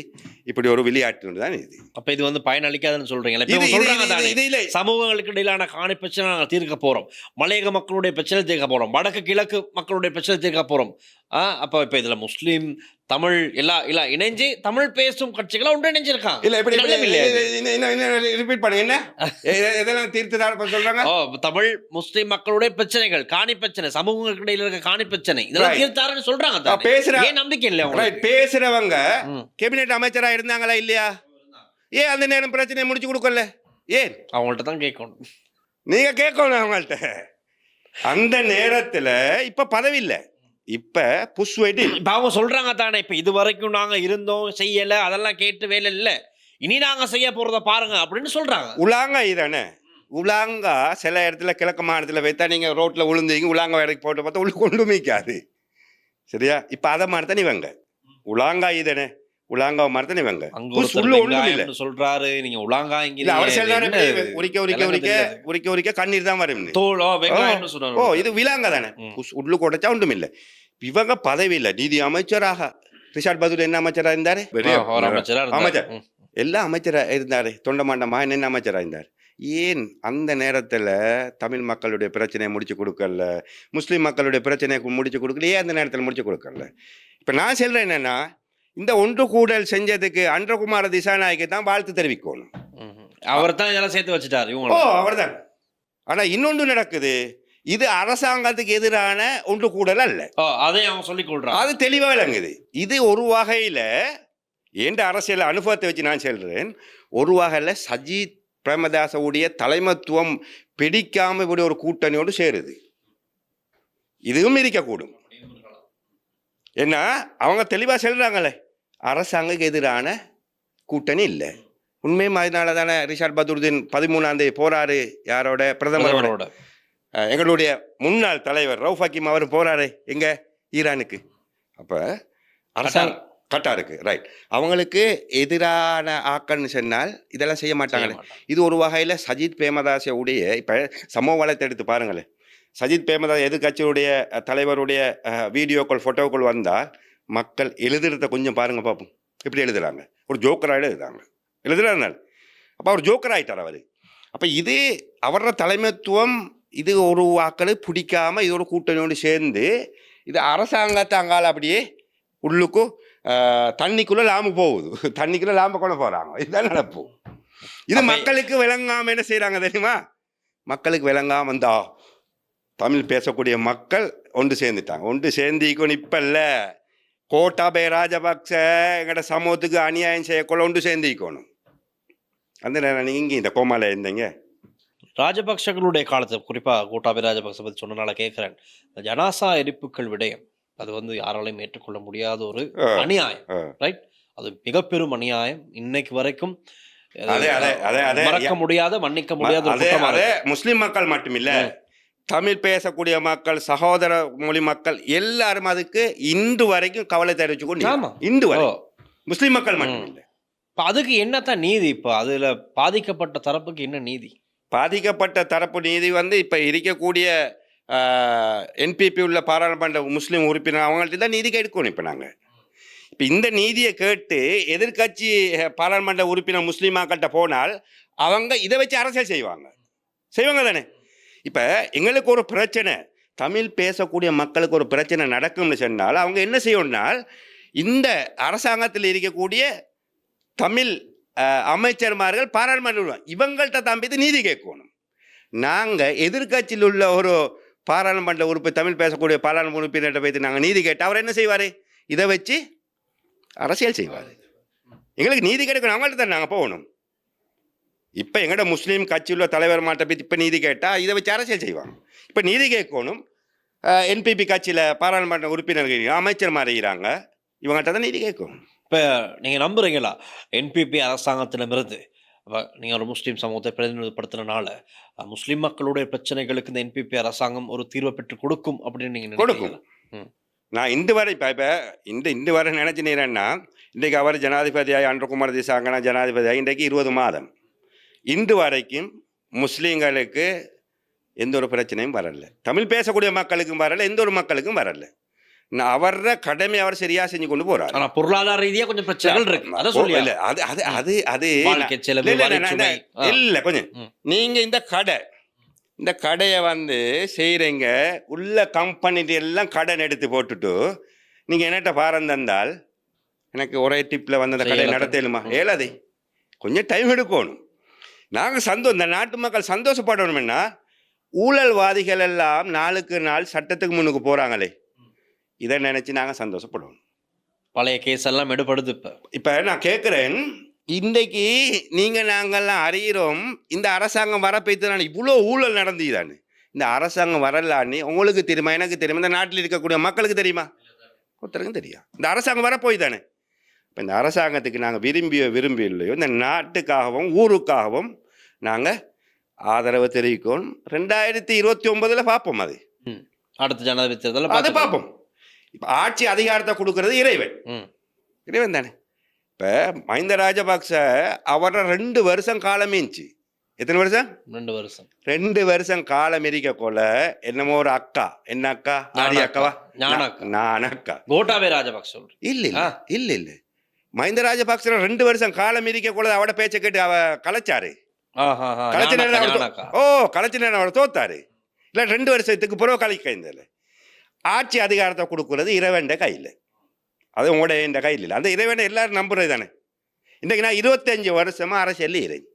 Speaker 1: இப்படி ஒரு விளையாட்டு தான் இது.
Speaker 2: அப்போ இது வந்து பயனளிக்காதுன்னு சொல்றீங்களா? சமூகங்களுக்கு இடையிலான காணி பிரச்சனை நாங்கள் தீர்க்க போறோம், மலையக மக்களுடைய பிரச்சனை தீர்க்க போறோம், வடக்கு கிழக்கு மக்களுடைய பிரச்சனை தீர்க்க போறோம். அப்போ இப்போ இதுல முஸ்லீம் தமிழ் எல்லாம் இணைஞ்சு தமிழ் பேசும் கட்சிகளை ஒன்றிணைஞ்சிருக்காங்க.
Speaker 1: இல்ல இப்படி ரிப்பீட் பண்ணுங்க. என்ன இதெல்லாம் தீர்த்து சொல்றாங்க?
Speaker 2: தமிழ் முஸ்லீம் மக்களுடைய பிரச்சனைகள், காணி பிரச்சனை, சமூகங்களுக்கு இடையில இருக்க காணி பிரச்சனை, இதெல்லாம் தீர்த்தாருன்னு சொல்றாங்க. பேசுற நம்பிக்கை இல்லை.
Speaker 1: பேசுறவங்க கேபினெட் அமைச்சரா இருந்தாங்களா இல்லையா? ஏன் அந்த நேரம் பிரச்சனையை முடிச்சு கொடுக்கல? ஏன்?
Speaker 2: அவங்கள்ட்ட தான் கேட்கணும்.
Speaker 1: நீங்க கேட்கணும் அவங்கள்ட்ட. அந்த நேரத்துல இப்ப பதவி இல்லை, இப்ப புஷ் வெயிட்.
Speaker 2: இப்ப அவங்க சொல்றாங்க தானே, இப்ப இது வரைக்கும் நாங்க இருந்தோம் செய்யல, அதெல்லாம் கேட்டு வேலை இல்ல, இனி நாங்க செய்ய போறத பாருங்க அப்படின்னு சொல்றாங்க.
Speaker 1: உலாங்கா இதானே, உலாங்கா சில இடத்துல கிழக்கு மாநிலத்துல வைத்தா நீங்க ரோட்ல விழுந்தீங்க, உலாங்கா வரைக்கும் போட்டு பார்த்தா உள்ள கொண்டு மிக்காது. சரியா? இப்ப அதை மாதிரி தான் இவங்க உலாங்கா இதானே, உலாங்கா மாதிரி தான் இவங்க.
Speaker 2: அங்க
Speaker 1: புஷ்
Speaker 2: ஒருத்தர்
Speaker 1: உள்ள ஒண்ணும் இல்ல.
Speaker 2: வெங்காயம்னு சொல்றாரு, நீங்க உலாங்கா
Speaker 1: இல்ல அவர்
Speaker 2: இங்க
Speaker 1: சொல்றாரு,
Speaker 2: என்ன
Speaker 1: உரிக்க உரிக்க
Speaker 2: விளங்க
Speaker 1: உரிக்க
Speaker 2: தெரியாது.
Speaker 1: உரிக்க உரிக்க கண்ணீர் தான் வரும்.
Speaker 2: தோளோ வெங்காயம்னு
Speaker 1: ஓ
Speaker 2: சொல்றாரு.
Speaker 1: இது விலாங்க தானே,
Speaker 2: ம்.
Speaker 1: புஷ் உள்ளுக்கு உடைச்சா ஒன்றும் இல்லை. இவங்க பதவி இல்லை, நீதி அமைச்சராக ரிஷாட் பதுல் என்ன அமைச்சரா இருந்தாரு,
Speaker 2: அவர் அமைச்சரா இருந்தார்.
Speaker 1: அமைச்சர்
Speaker 2: ம்.
Speaker 1: எல்லா அமைச்சரா இருந்தாரு, தொண்டமாண்டமா என்ன அமைச்சரா இருந்தார். ஏன் அந்த நேரத்துல தமிழ் மக்களுடைய பிரச்சனையை முடிச்சு கொடுக்கல, முஸ்லிம் மக்களுடைய பிரச்சனையை முடிச்சு கொடுக்கல, ஏன் அந்த நேரத்தில் முடிச்சு கொடுக்கல? இப்ப நான் சொல்றேன் என்னன்னா, இந்த ஒன்று கூடல் செஞ்சதுக்கு அன்றகுமார திசாநாயக்கு தான் வாழ்த்து தெரிவிக்கணும்.
Speaker 2: அவர் தான் இதெல்லாம் சேர்த்து வச்சுட்டாரு
Speaker 1: ஓ
Speaker 2: இவங்க.
Speaker 1: அவர்தான். ஆனா இன்னொன்று நடக்குது, இது அரசாங்கத்துக்கு எதிரான ஒன்று கூடல் அல்ல,
Speaker 2: அதை அவங்க சொல்லிக் கொள்றாங்க.
Speaker 1: அது தெளிவா விளங்குது. இது ஒரு வகையில எந்த அரசியல் அனுபவத்தை வச்சு நான் சொல்றேன், ஒரு வகையில சஜித் பிரேமதாசவுடைய தலைமத்துவம் பிடிக்காம இப்படி ஒரு கூட்டணியோடு சேருது. இதுவும் இருக்கக்கூடும். ஏன்னா அவங்க தெளிவா சொல்றாங்களே, அரசாங்கத்துக்கு எதிரான கூட்டணி இல்லை. உண்மையும் அதனால தானே ரிஷாட் பதுருதீன் 13ஆம் தேதி போறாரு, யாரோட, பிரதமரோட. எங்களுடைய முன்னாள் தலைவர் ரவுஃப் ஹக்கீம் அவர் போறாரு எங்க, ஈரானுக்கு. அப்ப அரசாங்கம் கட்டாருக்கு, ரைட், அவங்களுக்கு எதிரான ஆக்கள்னு சொன்னால் இதெல்லாம் செய்ய மாட்டாங்களே. இது ஒரு வகையில் சஜித் பிரேமதாசவுடைய, இப்போ சமூக வலைத்தை எடுத்து பாருங்களேன், சஜித் பிரேமதாஸ் எதிர்கட்சியுடைய தலைவருடைய வீடியோக்கள் ஃபோட்டோக்கள் வந்தால் மக்கள் எழுதுறத கொஞ்சம் பாருங்க பார்ப்போம், எப்படி எழுதுறாங்க. ஒரு ஜோக்கராக எழுதுறாரு. அப்போ அவர் ஜோக்கர் ஆகிட்டார் அவர். அப்போ இது அவரோட தலைமைத்துவம், இது ஒரு வாக்கள் பிடிக்காம இது ஒரு கூட்டணியோடு சேர்ந்து இது அரசாங்கத்தை அங்கால அப்படியே உள்ளுக்கும் தண்ணிக்குள்ள லாம்பு போகுது, தண்ணிக்குள்ள லாம்பு கொண்டு போறாங்க. இதுதான் நடப்பு. இது மக்களுக்கு விளங்காம என்ன செய்யறாங்க தெரியுமா, மக்களுக்கு விளங்காம வந்தா தமிழ் பேசக்கூடிய மக்கள் ஒன்று சேர்ந்துட்டாங்க. ஒன்று சேர்ந்திக்கணும். இப்ப இல்ல, கோட்டாபய ராஜபக்ச எங்கட சமூகத்துக்கு அநியாயம் செய்யக்குள்ள ஒன்று சேர்ந்திக்கணும். அந்த நேரம் நீங்க இந்த கோமால இருந்தீங்க.
Speaker 2: ராஜபக்சர்களுடைய காலத்தை குறிப்பாக கோட்டாபய ராஜபக்ச பற்றி சொன்னனால கேட்குறேன், ஜனாசா எரிப்புகள் விடயம் அது யாராலையும் ஏற்றுக்கொள்ள முடியாத ஒரு அநியாயம், ரைட்? அது மிக பெரும் அநியாயம். இன்னைக்கு வரைக்கும் மறக்க முடியாத, மன்னிக்க முடியாத.
Speaker 1: முஸ்லிம் மக்கள் மட்டுமில்ல, தமிழ் பேசக்கூடிய மக்கள், சகோதர மொழி மக்கள் எல்லாரும் அதுக்கு இன்று வரைக்கும் கவலை தெரிவிச்சு கொண்டு, இன்று வரை முஸ்லிம் மக்கள் மட்டும் இல்லை.
Speaker 2: அதுக்கு என்னத்தான் நீதி? இப்போ அதுல பாதிக்கப்பட்ட தரப்புக்கு என்ன நீதி?
Speaker 1: பாதிக்கப்பட்ட தரப்பு நீதி இப்ப இருக்கக்கூடிய என்பிபி உள்ள பாராளுமன்ற முஸ்லீம் உறுப்பினர் அவங்கள்ட்ட தான் நீதி கேட்கணும். இப்போ இந்த நீதியை கேட்டு எதிர்கட்சி பாராளுமன்ற உறுப்பினர் முஸ்லீமாக்கிட்ட போனால் அவங்க இதை வச்சு அரசியல் செய்வாங்க தானே. இப்போ எங்களுக்கு ஒரு பிரச்சனை, தமிழ் பேசக்கூடிய மக்களுக்கு ஒரு பிரச்சனை நடக்கும்னு சொன்னால் அவங்க என்ன செய்யணும்னால், இந்த அரசாங்கத்தில் இருக்கக்கூடிய தமிழ் அமைச்சர்மார்கள் பாராளுமன்ற இவங்கள்ட்ட தம்பித்து நீதி கேட்கணும். நாங்கள் எதிர்கட்சியில் உள்ள ஒரு பாராளுமன்ற உறுப்பினர், தமிழ் பேசக்கூடிய பாராளுமன்ற உறுப்பினர்கிட்ட போய்த்து நாங்கள் நீதி கேட்டால் அவர் என்ன செய்வார், இதை வச்சு அரசியல் செய்வார். எங்களுக்கு நீதி கிடைக்கணும், அவங்கள்ட்ட தான் நாங்கள் போகணும். இப்போ எங்கள்ட முஸ்லீம் கட்சியுள்ள தலைவர் மாட்ட போய் இப்போ நீதி கேட்டால் இதை வச்சு அரசியல் செய்வாங்க. இப்போ நீதி கேட்கணும். என்பிபி கட்சியில் பாராளுமன்ற உறுப்பினர்கள் அமைச்சர் மாறுகிறாங்க, இவங்கள்ட்ட தான் நீதி கேட்கணும்.
Speaker 2: இப்போ நீங்கள் நம்புறீங்களா என்பிபி அரசாங்கத்திடமிருந்து நீங்கள் ஒரு முஸ்லீம் சமூகத்தை பிரதிநிதிப்படுத்தினால முஸ்லீம் மக்களுடைய பிரச்சனைகளுக்கு இந்த என்பிபி அரசாங்கம் ஒரு தீர்வை பெற்று கொடுக்கும் அப்படின்னு நீங்கள்
Speaker 1: கொடுக்கும்? நான் இன்று வரை இப்போ இன்று வரை நினைச்சினேன்னா, இன்றைக்கு அவர் ஜனாதிபதியாகி அன்றகுமார் திசாங்கனா ஜனாதிபதியாகி இன்றைக்கு 20 மாதம், இன்று வரைக்கும் முஸ்லீம்களுக்கு எந்த ஒரு பிரச்சனையும் வரல, தமிழ் பேசக்கூடிய மக்களுக்கும் வரல, எந்த ஒரு மக்களுக்கும் வரல. அவர கடமை அவர் சரியா செஞ்சு கொண்டு போறாரு. ஆனா
Speaker 2: பொருளாதார ரீதியா கொஞ்சம் பிரச்சனைகள் இருக்கு. அத சொல்லல,
Speaker 1: இல்ல அது அது அது அது இல்ல கொஞ்சம் நீங்க இந்த கடையை செய்யறீங்க, உள்ள கம்பெனிட்டு எல்லாம் கடன் எடுத்து போட்டுட்டு நீங்க என்னட்ட பாரம் தந்தால் எனக்கு ஒரே டிப்ல அந்த கடையை நடத்தலுமா? ஏலாதே, கொஞ்சம் டைம் எடுக்கணும். நாங்கள் இந்த நாட்டு மக்கள் சந்தோஷப்படணும்னா, ஊழல்வாதிகள் எல்லாம் நாளுக்கு நாள் சட்டத்துக்கு முன்னுக்கு போறாங்களே, இதை நினைச்சு நாங்கள் சந்தோஷப்படுவோம்.
Speaker 2: பழைய கேஸ் எல்லாம் எடுப்படுது.
Speaker 1: இப்போ நான் கேட்குறேன், இன்றைக்கு நீங்கள் நாங்கள்லாம் அறிகிறோம், இந்த அரசாங்கம் வரப்பைத்து நான் இவ்வளோ ஊழல் நடந்துதானு. இந்த அரசாங்கம் வரலான்னு உங்களுக்கு தெரியுமா, எனக்கு தெரியுமா, இந்த நாட்டில் இருக்கக்கூடிய மக்களுக்கு தெரியுமா? ஒருத்தருக்கும் தெரியும். இந்த அரசாங்கம் வர போய் தானே. இப்போ இந்த அரசாங்கத்துக்கு நாங்கள் விரும்பி இல்லையோ இந்த நாட்டுக்காகவும் ஊருக்காகவும் நாங்கள் ஆதரவு தெரிவிக்கணும். 2029 பார்ப்போம். அது
Speaker 2: அடுத்த ஜனாதிபதி தேர்தல்
Speaker 1: அது பார்ப்போம். இப்போ ஆட்சி அதிகாரத்தை கொடுக்கறது இறைவன் தானே. இப்போ மஹிந்த ராஜபக்ச அவரை 2 வருஷம் காலமேச்சு. எத்தனை வருஷம்? 2 வருஷம் காலம் இருக்க கொள்ள என்னமோ ஒரு அக்கா, என்ன அக்கா, நாடி அக்காவா, நான் அக்கா
Speaker 2: கோட்டாபய ராஜபக்ச
Speaker 1: இல்ல மஹிந்த ராஜபக்ச 2 வருஷம் காலம் இருக்க கொள்ள அவட பேச்சை கேட்டு அவ கலைச்சாரு. கலைச்ச நேரம் அவர் தோத்தாரு. இல்லை 2 வருஷத்துக்கு பிறகு கலைக்கல. ஆட்சி அதிகாரத்தை கொடுக்கறது இறைவன் கையில், அது உங்களோட இந்த கையில் இல்லை. அந்த இறைவனை எல்லாரும் நம்புறது தானே. இன்றைக்கு நான் 25 வருஷமா அரசியல் இறைவன்,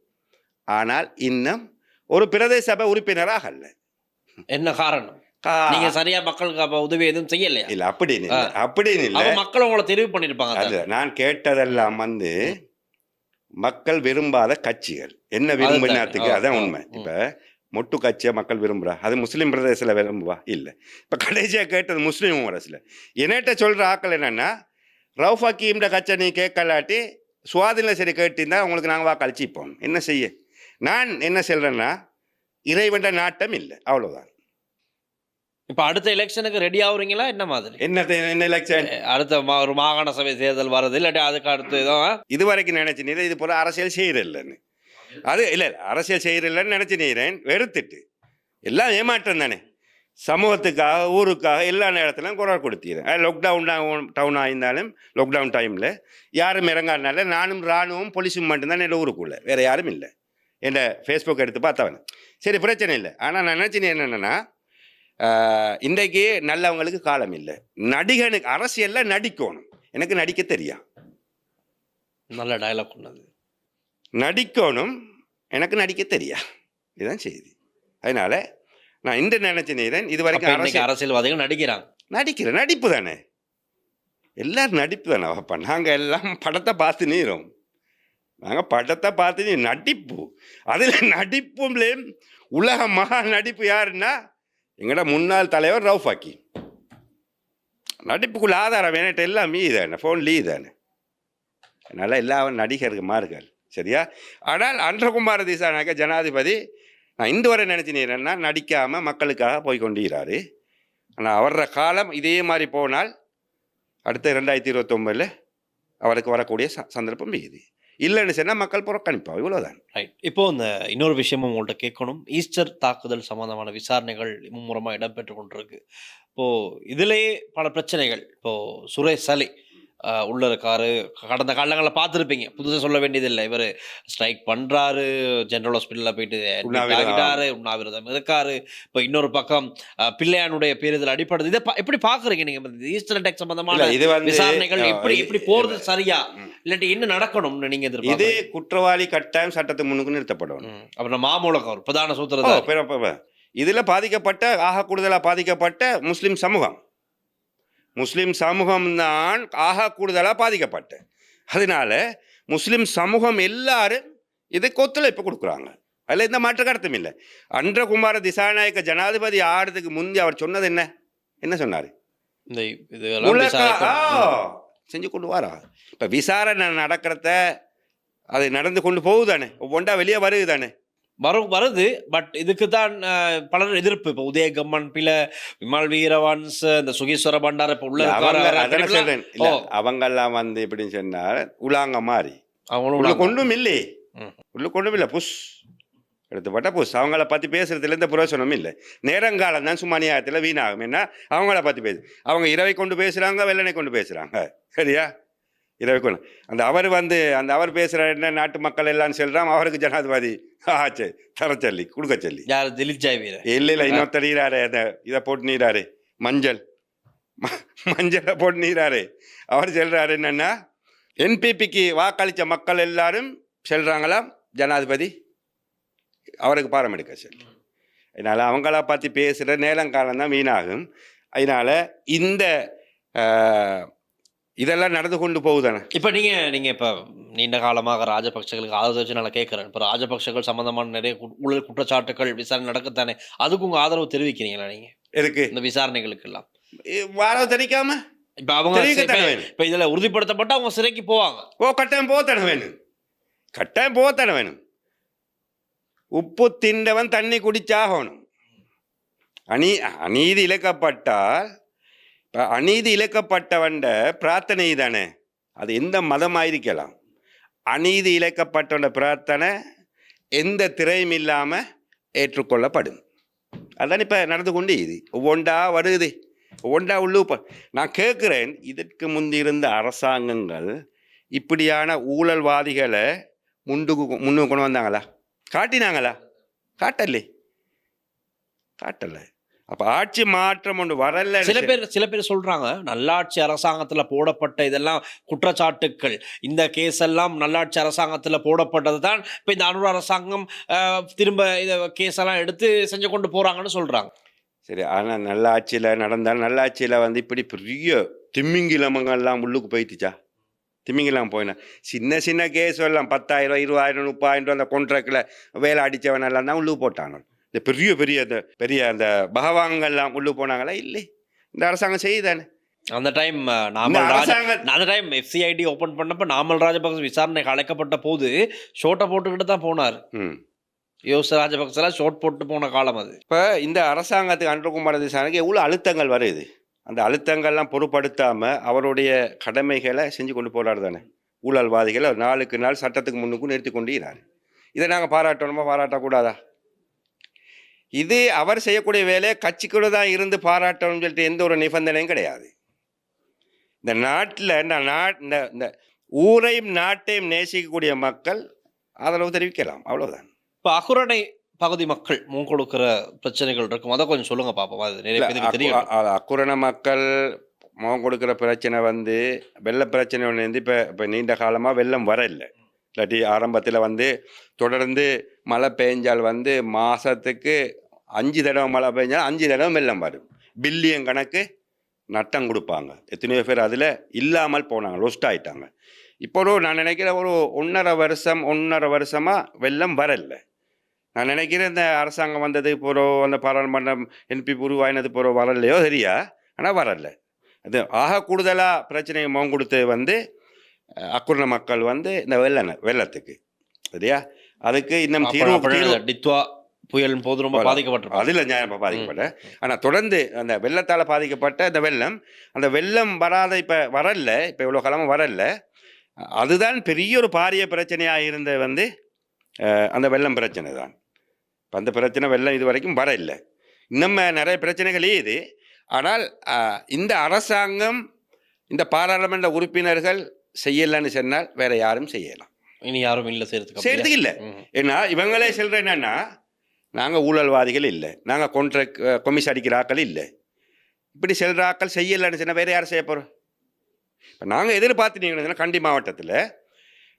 Speaker 1: ஆனால் இன்னும் ஒரு பிரதேச சபை உறுப்பினராக அல்ல.
Speaker 2: என்ன காரணம்? நீங்க சரியா மக்களுக்கு உதவி எதுவும் செய்யலையா?
Speaker 1: இல்ல அப்படின்னு இல்ல,
Speaker 2: மக்கள் உங்களை தெரிவு பண்ணிருப்பாங்க.
Speaker 1: அது நான் கேட்டதெல்லாம் மக்கள் விரும்பாத கட்சிகள் என்ன விரும்பினத்துக்கு அதான் உண்மை. இப்ப மொட்டு கட்சியை மக்கள் விரும்புறா, அது முஸ்லீம் பிரதேசத்தில் விரும்புவா இல்லை. இப்போ கடைசியாக கேட்டது முஸ்லீம் அரசில். என்னட்ட சொல்கிற ஆக்கள் என்னென்னா, ரவுஃப் ஹக்கீம்ட கட்சை நீ கேட்கலாட்டி சுவாதினில் சரி கேட்டிருந்தா உங்களுக்கு நாங்கள் வாக்களிச்சு போகணும். என்ன செய்ய? நான் என்ன சொல்கிறேன்னா, இறைவன் நாட்டம் இல்லை, அவ்வளோதான்.
Speaker 2: இப்போ அடுத்த எலெக்ஷனுக்கு ரெடி ஆகுறீங்களா? என்ன மாதிரி?
Speaker 1: என்ன எலெக்ஷன்?
Speaker 2: அடுத்த ஒரு மாகாண சபை தேர்தல் வர்றது இல்லாட்டி அதுக்கு அடுத்து
Speaker 1: இது வரைக்கும் நினைச்சு இது போல அரசியல் செய்யறதில்லைன்னு. அது இல்லை, அரசியல் செய்யறதில்லைன்னு நினைச்சு வெறுத்துட்டு எல்லாம் ஏமாற்றம் தானே. சமூகத்துக்காக ஊருக்காக எல்லா நேரத்திலும் குரல் கொடுத்தீங்க. லாக்டவுன் ஆயிருந்தாலும் லாக்டவுன் டைமில் யாரும் இறங்காதனால நானும் இராணுவம் போலீஸும் மட்டும்தான் என் ஊருக்குள்ளே, வேறு யாரும் இல்லை. என் ஃபேஸ்புக் எடுத்து பார்த்தவன் சரி பிரச்சனை இல்லை. ஆனால் நான் நினச்சினேன் என்னென்னா, இன்றைக்கு நல்லவங்களுக்கு காலம் இல்லை. நடிகனுக்கு அரசியலில் நடிக்கணும். எனக்கு நடிக்க தெரியா,
Speaker 2: நல்ல டயலாக் ஒன்று
Speaker 1: நடிக்கணும், எனக்கு நடிக்க தெரியா, இதுதான் செய்தி. அதனால நான் இந்த நினைச்சினேன். இது வரைக்கும்
Speaker 2: அரசியல்வாதிகள் நடிக்கிறேன், நடிப்பு தானே, எல்லாரும் நடிப்பு தானே. அப்போ நாங்கள் எல்லாம் படத்தை பார்த்து நீரோம், நாங்கள் படத்தை பார்த்து நடிப்பு. அதில் நடிப்புலேயும் உலக மகா நடிப்பு யாருன்னா எங்கட முன்னாள் தலைவர் ரவுஃப் ஹக்கீம். நடிப்புக்குள்ள ஆதாரம் வேணட்டு எல்லாம் தானே, ஃபோன்லீ தானே. அதனால் எல்லா நடிகர்கள் சரியா. ஆனால் அன்றகுமார திசாநாயக்க ஜனாதிபதி நான் இந்த வரை நினச்சினேன்னா நடிக்காமல் மக்களுக்காக போய்கொண்டிருக்கிறாரு. ஆனால் அவர காலம் இதே மாதிரி போனால் அடுத்த 2029 அவருக்கு வரக்கூடிய சந்தர்ப்பம் இது இல்லைன்னு சொன்னால் மக்கள் புறக்கணிப்பா, இவ்வளோதான். ரைட். இப்போ இந்த இன்னொரு விஷயமும் உங்கள்கிட்ட கேட்கணும். ஈஸ்டர் தாக்குதல் சம்பந்தமான விசாரணைகள் மும்முரமாக இடம்பெற்று கொண்டிருக்கு. இப்போது இதிலேயே பல பிரச்சனைகள். இப்போது சுரேஷ் சலி உள்ள இருக்காரு. கடந்த காலங்களில் பார்த்துருப்பீங்க, புதுசாக சொல்ல வேண்டியதில்லை. இவர் ஸ்ட்ரைக் பண்ணுறாரு, ஜென்ரல் ஹாஸ்பிட்டலில் போயிட்டு ஆகிட்டாரு, உண்ணாவிரதம் இருக்காரு. இப்போ இன்னொரு பக்கம் பிள்ளையானுடைய பேருதல் அடிப்படுது. இதை எப்படி பார்க்குறீங்க நீங்கள்? ஈஸ்டர் அட்டாக் சம்பந்தமான விசாரணைகள் எப்படி போகிறது சரியா, இல்லாட்டி என்ன நடக்கணும்னு நீங்கள் எதிர்பார்க்க?
Speaker 1: இது குற்றவாளி கட்டாயம் சட்டத்துக்கு முன்னுக்கு நிறுத்தப்படணும்.
Speaker 2: அப்புறம் மாமூலகம் ஒரு பிரதான சூத்திரம்.
Speaker 1: இதில் பாதிக்கப்பட்ட ஆக கூடுதலாக பாதிக்கப்பட்ட முஸ்லீம் சமூகம் தான் ஆக கூடுதலாக பாதிக்கப்பட்ட. அதனால முஸ்லீம் சமூகம் எல்லாரும் இதுக்கு ஒத்துழைப்பு கொடுக்குறாங்க. அதில் எந்த மாற்று கருத்தும் இல்லை. அன்றகுமார திசாநாயக்க ஜனாதிபதி ஆடுறதுக்கு முந்தி அவர் சொன்னது என்ன சொன்னார்? செஞ்சு கொண்டு வாரா. இப்போ விசாரணை நடக்கிறத அது நடந்து கொண்டு போகுதானே, ஒவ்வொன்றா வெளியே வருது தானே,
Speaker 2: வருது. பட் இதுக்கு தான் பலர் எதிர்ப்பு. இப்போ உதயகம்மன் பில, விமல் வீரவன்ஸ், இந்த சுகீஸ்வர பண்டார இப்போ உள்ள
Speaker 1: அவங்கெல்லாம் எப்படின்னு சொன்னால் உலாங்க மாதிரி கொண்டும் இல்லை, புஷ் எடுத்துப்பட்ட புஷ். அவங்கள பற்றி பேசுறதுல எந்த பிரயோசனமும் இல்லை. நேரங்காலம் தான் சும்மா நியாயத்தில் வீணாகும். என்ன அவங்கள பற்றி அவங்க இரவை கொண்டு பேசுகிறாங்க, வெள்ளனை கொண்டு பேசுகிறாங்க. சரியா? இரவை கொண்டு அவர் பேசுகிற என்ன நாட்டு மக்கள் எல்லாம் சொல்கிறான், அவருக்கு ஜனாதிபதி ஆச்சு தர சொல்லி கொடுக்க சொல்லி. இல்லை இன்னொருத்தர் நீராரு, இதை போட்டு நீராரு, மஞ்சளை போட்டு நீராரு. அவர் சொல்கிறாரு என்னன்னா, என்பிபிக்கு வாக்களித்த மக்கள் எல்லாரும் சொல்கிறாங்களாம் ஜனாதிபதி அவருக்கு பாரம் எடுக்க சொல்லி. அதனால் அவங்கள பற்றி பேசுகிற நேரங்காலம் தான் வீணாகும். அதனால் இதெல்லாம் நடந்து கொண்டு போகுதானே.
Speaker 2: இப்போ நீங்கள் இப்போ நீண்ட காலமாக ராஜபக்சர்களுக்கு ஆதரவு வச்சு நான் கேட்குறேன். இப்போ ராஜபக்சர்கள் சம்பந்தமான நிறைய ஊழல் குற்றச்சாட்டுகள் விசாரணை நடக்கத்தானே, அதுக்கு உங்கள் ஆதரவு தெரிவிக்கிறீங்களா நீங்கள்
Speaker 1: எதுக்கு
Speaker 2: இந்த விசாரணைகளுக்கு எல்லாம்?
Speaker 1: வாரம் தெரிவிக்காம
Speaker 2: இப்போ அவங்க
Speaker 1: தெரிவிக்கத்தானே வேணும்.
Speaker 2: இப்போ இதில் உறுதிப்படுத்தப்பட்ட அவங்க சிறைக்கு போவாங்க.
Speaker 1: கட்டாயம் போகத்தானே வேணும். கட்டாயம் போகத்தானே வேணும். உப்பு தின்றவன் தண்ணி குடிச்சாகணும். அநீதி இழைக்கப்பட்டால் அநீதி இழைக்கப்பட்டவண்ட பிரார்த்தனை தானே, அது எந்த மதமாயிருக்கலாம். அநீதி இழைக்கப்பட்டவண்ட பிரார்த்தனை எந்த திரையும் இல்லாமல் ஏற்றுக்கொள்ளப்படும். அதுதான் இப்போ நடந்து கொண்டு இது ஒவ்வொன்றா வருது, ஒவ்வொன்றா உள்ளு. நான் கேட்குறேன், இதற்கு முந்திருந்த அரசாங்கங்கள் இப்படியான ஊழல்வாதிகளை முன்னுக்கு கொண்டு வந்தாங்களா? காட்டினாங்களா? காட்டலை. அப்போ ஆட்சி மாற்றம் ஒன்று வரல.
Speaker 2: சில பேர் சொல்றாங்க நல்லாட்சி அரசாங்கத்தில் போடப்பட்ட இதெல்லாம் குற்றச்சாட்டுக்கள், இந்த கேஸ் எல்லாம் நல்லாட்சி அரசாங்கத்தில் போடப்பட்டது தான் இப்போ இந்த அனுர அரசாங்கம் திரும்ப இதை கேஸ் எல்லாம் எடுத்து செஞ்சு கொண்டு போறாங்கன்னு சொல்றாங்க.
Speaker 1: சரி, ஆனால் நல்ல ஆட்சியில் நடந்தால், நல்ல ஆட்சியில் வந்து இப்படி பெரிய திமிங்கிலமங்கள்லாம் உள்ளுக்கு போயிட்டுச்சா? திமிங்கிலாம் போயினா சின்ன சின்ன கேஸ் எல்லாம் 10,000 20,000 30,000 அந்த கான்ட்ராக்டில் வேலை அடித்தவன் எல்லாம் தான் உள்ளுக்கு போட்டாங்க. இந்த பெரிய அந்த பகவான்கள்லாம் உள்ளு போனாங்களா? இல்லை, இந்த அரசாங்கம் செய்யுதானே.
Speaker 2: அந்த டைம் எஃப்சிஐடி ஓப்பன் பண்ணப்ப நாமல் ராஜபக்ச விசாரணை அழைக்கப்பட்ட போது ஷோட்டை போட்டுக்கிட்டு தான் போனார். யோச ராஜபக்செல்லாம் ஷோட் போட்டு போன காலம் அது.
Speaker 1: இப்போ இந்த அரசாங்கத்துக்கு அன்றகுமார திசானுக்கு எவ்வளோ அழுத்தங்கள் வருது. அந்த அழுத்தங்கள்லாம் பொருட்படுத்தாமல் அவருடைய கடமைகளை செஞ்சு கொண்டு போகிறாரு தானே. ஊழல்வாதிகளை நாளுக்கு நாள் சட்டத்துக்கு முன்னுக்கும் நிறுத்தி கொண்டிருக்கிறார். இதை நாங்கள் பாராட்டணுமா, பாராட்டக்கூடாதா? இது அவர் செய்யக்கூடிய வேலையை கட்சிக்குள்ள தான் இருந்து பாராட்டணும்னு சொல்லிட்டு எந்த ஒரு நிபந்தனையும் கிடையாது. இந்த நாட்டில் இந்த ஊரையும் நாட்டையும் நேசிக்கக்கூடிய மக்கள் ஆதரவு தெரிவிக்கலாம், அவ்வளோதான்.
Speaker 2: இப்போ அகுரணை பகுதி மக்கள் கொடுக்குற பிரச்சனைகள் இருக்கும், அதை கொஞ்சம் சொல்லுங்க பார்ப்போம். அது நிறைய பேருக்கு தெரியும்.
Speaker 1: அக்குரண மக்கள் கொடுக்குற பிரச்சனை வந்து வெள்ள பிரச்சனை ஒன்று இருந்து இப்போ நீண்ட காலமாக வெள்ளம் வரல. இல்லாட்டி ஆரம்பத்தில் வந்து தொடர்ந்து மழை பெஞ்சால் வந்து மாதத்துக்கு 5 தடவை மழை பெஞ்சால் 5 தடவை வெள்ளம் வரும். பில்லியன் கணக்கு நட்டம் கொடுப்பாங்க. எத்தனையோ பேர் அதில் இல்லாமல் போனாங்க, லொஸ்ட் ஆகிட்டாங்க. இப்போ நான் நினைக்கிறேன் ஒரு 1.5 வருஷமாக வெள்ளம் வரல. நான் நினைக்கிறேன் இந்த அரசாங்கம் வந்தது போகிறோம், அந்த பாராளுமன்றம் என்பி உருவாயினது போகிறோம் வரலையோ சரியா, ஆனால் வரல. அது ஆக கூடுதலாக பிரச்சனையை கொடுத்து வந்து அக்குரண மக்கள் வந்து இந்த வெள்ளத்துக்கு சரியா, அதுக்கு இன்னும்
Speaker 2: டித்வா புயல் போது ரொம்ப பாதிக்கப்பட்ட
Speaker 1: அதில் நியாயமாக பாதிக்கப்பட்ட. ஆனால் தொடர்ந்து அந்த வெள்ளத்தால் பாதிக்கப்பட்ட அந்த வெள்ளம் வராத இப்போ வரல, இப்போ இவ்வளோ காலமாக வரல. அதுதான் பெரிய ஒரு பாரிய பிரச்சனையாக இருந்த வந்து அந்த வெள்ளம் பிரச்சனை தான். இப்போ அந்த பிரச்சனை வெள்ளம் இது வரைக்கும் வர இல்லை. இன்னும் நிறைய பிரச்சனைகளே இது. ஆனால் இந்த அரசாங்கம், இந்த பாராளுமன்ற உறுப்பினர்கள் செய்யலைன்னு சொன்னால் வேற யாரும் செய்யலாம்.
Speaker 2: இனி யாரும் இல்லை செய்யறதுக்கு
Speaker 1: இல்லை. ஏன்னா இவங்களே சொல்கிற என்னன்னா, நாங்கள் ஊழல்வாதிகள் இல்லை, நாங்கள் கொமிஸ் அடிக்கிற ஆக்கள் இல்லை, இப்படி செல்கிற ஆக்கள் செய்யலைன்னு சொன்னால் வேற யாரும் செய்ய போகிறோம்? இப்போ நாங்கள் எதிர்பார்த்துட்டீங்கன்னா கண்டி மாவட்டத்தில்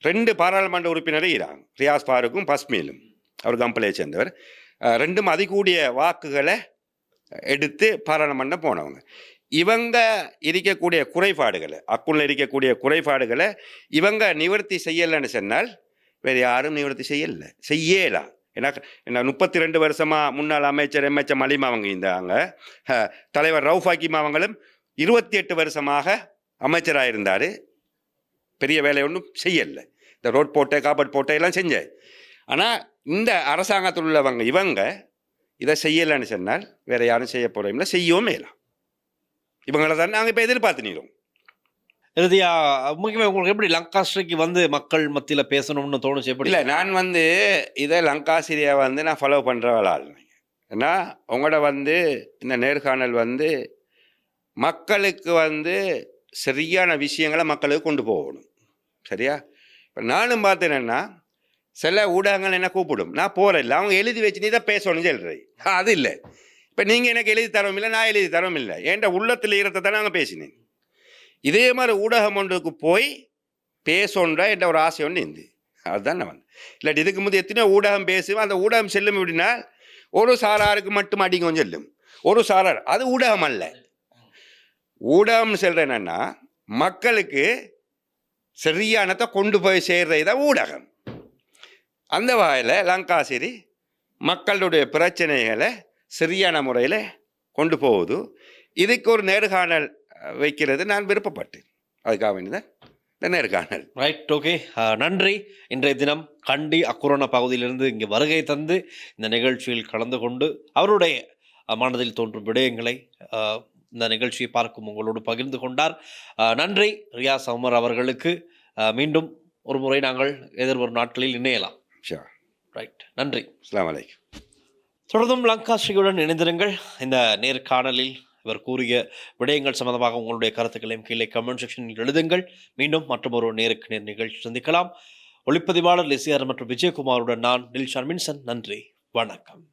Speaker 1: 2 பாராளுமன்ற உறுப்பினரே இருக்கிறாங்க, ரியாஸ் ஃபாரூக்கும் பஸ்மீலும். அவர் கம்பளையை சேர்ந்தவர். 2ம் அதிகூடிய வாக்குகளை எடுத்து பாராளுமன்றம் போனவங்க. இவங்க இருக்கக்கூடிய குறைபாடுகளை, அக்குள்ள இருக்கக்கூடிய குறைபாடுகளை இவங்க நிவர்த்தி செய்யலைன்னு சொன்னால் வேறு யாரும் நிவர்த்தி செய்யலாம். ஏன்னா 32 வருஷமாக முன்னாள் அமைச்சர் எம்எச்எம் மலிமா அவங்க இருந்தாங்க. தலைவர் ரவுஃப் ஹக்கீம் அவங்களும் 28 வருஷமாக அமைச்சராக இருந்தார். பெரிய வேலை ஒன்றும் செய்யலை. இந்த ரோட் போட்டை, காப்பட் போட்டை எல்லாம் செஞ்சேன். ஆனால் இந்த அரசாங்கத்தில் உள்ளவங்க இவங்க இதை செய்யலைன்னு சொன்னால் வேறு யாரும் செய்ய போகிறோம்ல, செய்யவும் மேலாம். இவங்களை தான் நாங்கள் இப்போ எதிர்பார்த்து நீரும்.
Speaker 2: இறுதியாக முக்கியமாக உங்களுக்கு எப்படி லங்காஸ்ட்ரிக்கு வந்து மக்கள் மத்தியில் பேசணும்னு தோணுச்சு? எப்படி?
Speaker 1: இல்லை, நான் வந்து இதை லங்காசிரியை வந்து நான் ஃபாலோ பண்ணுறவளால். ஏன்னா உங்களோட வந்து இந்த நேர்காணல் வந்து மக்களுக்கு வந்து சரியான விஷயங்களை மக்களுக்கு கொண்டு போகணும், சரியா? இப்போ நானும் பார்த்தேன்னா சில ஊடகங்கள் என்ன கூப்பிடும், நான் போகிறேன் இல்லை, அவங்க எழுதி வச்சு நீ தான் பேசணும்னு சொல்கிறேன். அது இல்லை. இப்போ நீங்கள் எனக்கு எழுதி தரவும் இல்லை, நான் எழுதி தரவும் இல்லை, என்கிட்ட உள்ளத்தில் ஈரத்தை தான் நாங்கள் பேசினேன். இதே மாதிரி ஊடகம் ஒன்றுக்கு போய் பேசணுன்ற என்ற ஒரு ஆசை ஒன்று இருந்து அதுதான் நான் வந்து. இல்லாட்டி இதுக்கு முந்தைய எத்தனையோ ஊடகம் பேசுவேன். அந்த ஊடகம் செல்லும் எப்படின்னா ஒரு சாராருக்கு மட்டும் அடிக்கும் செல்லும், ஒரு சாரார். அது ஊடகம் அல்ல. ஊடகம்னு சொல்கிறேன் என்னன்னா மக்களுக்கு சரியானதை கொண்டு போய் சேர்றத ஊடகம். அந்த வகையில் லங்காசிரி மக்களுடைய பிரச்சனைகளை சரியான முறையில் கொண்டு போகுது. இதுக்கு ஒரு நேர்காணல் வைக்கிறது நான் விருப்பப்பட்டேன். அதுக்காக வேண்டியதான் இந்த நேர்காணல்.
Speaker 2: ரைட், ஓகே, நன்றி. இன்றைய தினம் கண்டி அக்குரோனா பகுதியிலிருந்து இங்கே வருகை தந்து இந்த நிகழ்ச்சியில் கலந்து கொண்டு அவருடைய மனதில் தோன்றும் விடயங்களை இந்த நிகழ்ச்சியை பார்க்கும் உங்களோடு பகிர்ந்து கொண்டார். நன்றி ரியாஸ் உமர் அவர்களுக்கு. மீண்டும் ஒரு முறை நாங்கள் எதிர்வரும் நாட்களில் இணையலாம். ரைட், நன்றி.
Speaker 1: அஸ்ஸலாமு அலைக்கும்.
Speaker 2: தொடர்ந்தும் லங்காஸ்ரீயுடன் இணைந்திருங்கள். இந்த நேர்காணலில் இவர் கூறிய விடயங்கள் சம்பந்தமாக உங்களுடைய கருத்துக்களையும் கீழே கமெண்ட் செக்ஷனில் எழுதுங்கள். மீண்டும் மற்றொரு நேருக்கு நேர் நிகழ்ச்சி சந்திக்கலாம். ஒளிப்பதிவாளர் லெசியார் மற்றும் விஜயகுமாருடன் நான் டில்ஷான் மின்சன். நன்றி, வணக்கம்.